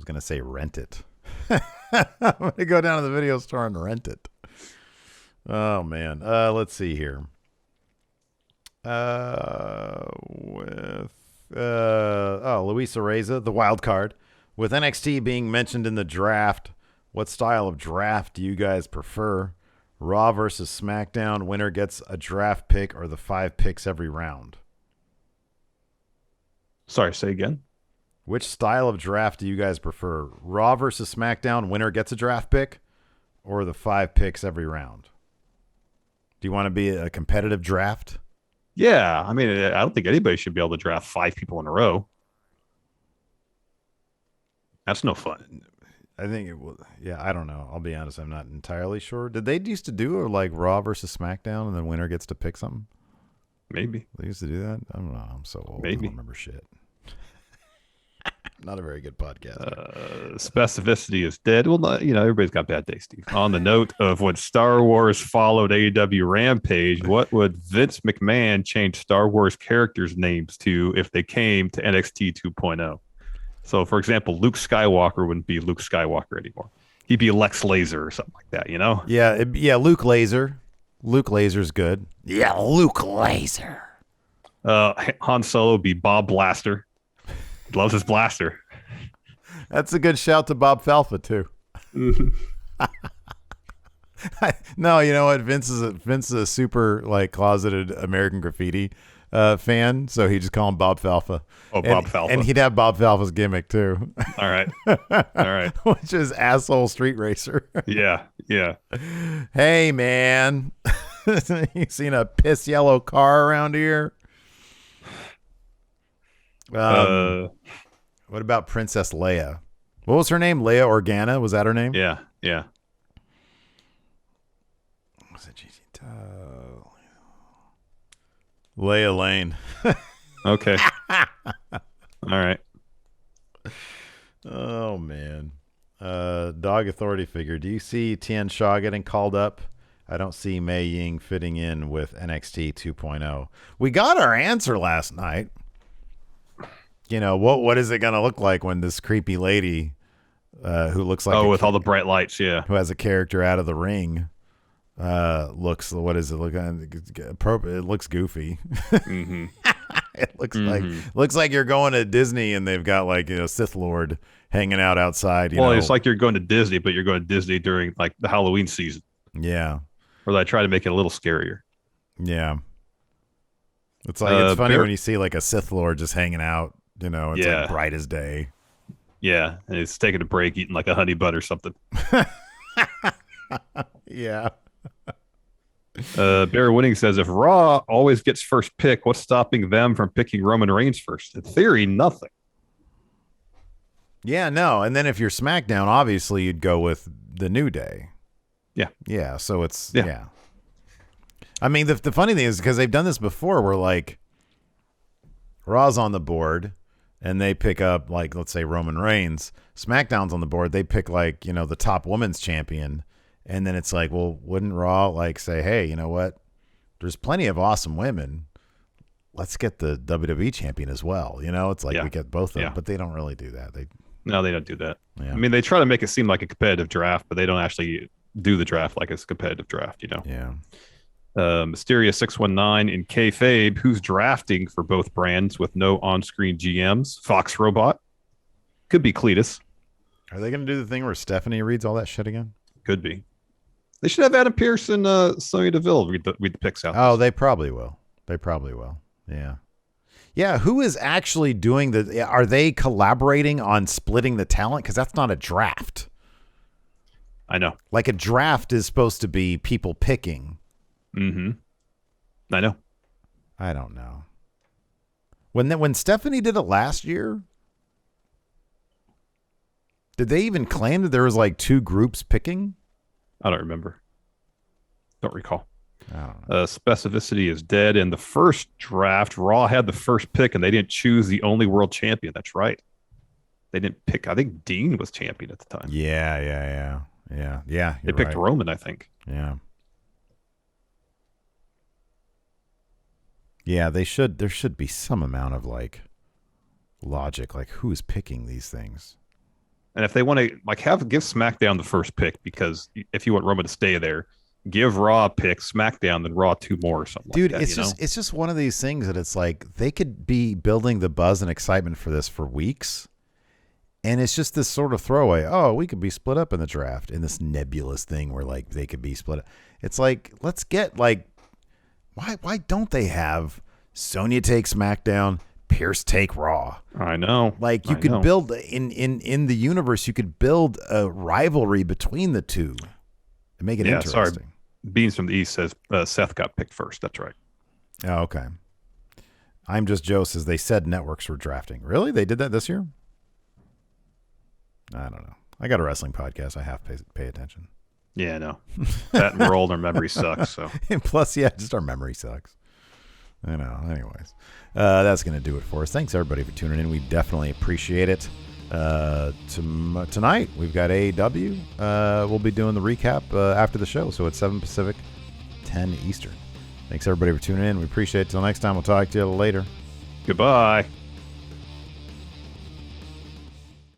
going to say rent it. I'm going to go down to the video store and rent it. Oh, man. Let's see here. Luisa Reza, the wild card. With NXT being mentioned in the draft, what style of draft do you guys prefer? Raw versus SmackDown, winner gets a draft pick or the 5 picks every round? Sorry, say again. Which style of draft do you guys prefer? Raw versus SmackDown, winner gets a draft pick or the 5 picks every round? Do you want to be a competitive draft? Yeah, I mean, I don't think anybody should be able to draft 5 people in a row. That's no fun. I think it will. Yeah, I don't know. I'll be honest. I'm not entirely sure. Did they used to do like Raw versus SmackDown, and then winner gets to pick something? Maybe They used to do that. I don't know. I'm so old. Maybe. I don't remember shit. Not a very good podcast. Specificity is dead. Well, everybody's got bad days, Steve. On the note of when Star Wars followed AEW Rampage, what would Vince McMahon change Star Wars characters' names to if they came to NXT 2.0? So, for example, Luke Skywalker wouldn't be Luke Skywalker anymore. He'd be Lex Laser or something like that, Yeah, Luke Laser. Luke Laser's good. Yeah, Luke Laser. Han Solo would be Bob Blaster. He loves his blaster. That's a good shout to Bob Falfa, too. No, you know what? Vince is a super closeted American Graffiti fan, so he just call him Bob Falfa. Oh, Bob Falfa. And he'd have Bob Falfa's gimmick too. All right. Which is asshole street racer. Yeah. Hey man, you seen a piss yellow car around here? What about Princess Leia? What was her name? Leia Organa? Was that her name? Yeah. Was it Leia Lane. Okay. All right. Oh man. Dog authority figure. Do you see Tian Shaw getting called up? I don't see Mei Ying fitting in with NXT 2.0. We got our answer last night. What is it going to look like when this creepy lady who looks like with all the bright lights, yeah, who has a character out of the ring looks, what is it look? It looks goofy. Mm-hmm. It looks like you're going to Disney and they've got Sith Lord hanging out outside. It's like you're going to Disney, but you're going to Disney during the Halloween season. Yeah. Or they try to make it a little scarier. Yeah. It's it's funny when you see a Sith Lord just hanging out. It's bright as day. Yeah, and it's taking a break, eating a honey bun or something. Yeah. Bear Winning says, if Raw always gets first pick, what's stopping them from picking Roman Reigns first? In theory, nothing. Yeah, no. And then if you're SmackDown, obviously you'd go with the New Day. Yeah. Yeah, so it's, yeah. I mean, the funny thing is because they've done this before where Raw's on the board and they pick up let's say Roman Reigns. SmackDown's on the board. They pick the top women's champion. And then it's well, wouldn't Raw say, hey, you know what? There's plenty of awesome women. Let's get the WWE champion as well. It's we get both of them, but they don't really do that. No, they don't do that. Yeah. I mean, they try to make it seem like a competitive draft, but they don't actually do the draft like it's a competitive draft, Yeah. Mysterious 619 in kayfabe, who's drafting for both brands with no on-screen GMs? Fox Robot. Could be Cletus. Are they going to do the thing where Stephanie reads all that shit again? Could be. They should have Adam Pearce and Sonya Deville read the picks out. Oh, they probably will. Yeah. Yeah, who is actually doing are they collaborating on splitting the talent? Because that's not a draft. I know. A draft is supposed to be people picking. Mm-hmm. I know. I don't know. When Stephanie did it last year, did they even claim that there was 2 groups picking? I don't remember. Don't recall. I don't know. Specificity is dead. In the first draft, Raw had the first pick, and they didn't choose the only world champion. That's right. They didn't pick. I think Dean was champion at the time. Yeah. They picked Roman, I think. Yeah. Yeah, they should. There should be some amount of logic, who's picking these things. And if they want to give SmackDown the first pick, because if you want Roman to stay there, give Raw a pick, SmackDown, then Raw 2 more or something. Dude, like that, it's just one of these things that it's they could be building the buzz and excitement for this for weeks, and it's just this sort of throwaway. Oh, we could be split up in the draft in this nebulous thing where they could be split up. It's let's get why don't they have Sonya take SmackDown, Pierce take Raw? I know. You could build in the universe. You could build a rivalry between the two and make it interesting. Sorry. Beans from the East says Seth got picked first. That's right. Oh, okay. I'm Just Joe says they said networks were drafting. Really? They did that this year? I don't know. I got a wrestling podcast. I have to pay attention. Yeah, no. That and we're old, our memory sucks. So And plus, yeah, just our memory sucks. I know. Anyways, that's going to do it for us. Thanks, everybody, for tuning in. We definitely appreciate it. Tonight, we've got AEW. We'll be doing the recap after the show. So it's 7 Pacific, 10 Eastern. Thanks, everybody, for tuning in. We appreciate it. Till next time, we'll talk to you later. Goodbye.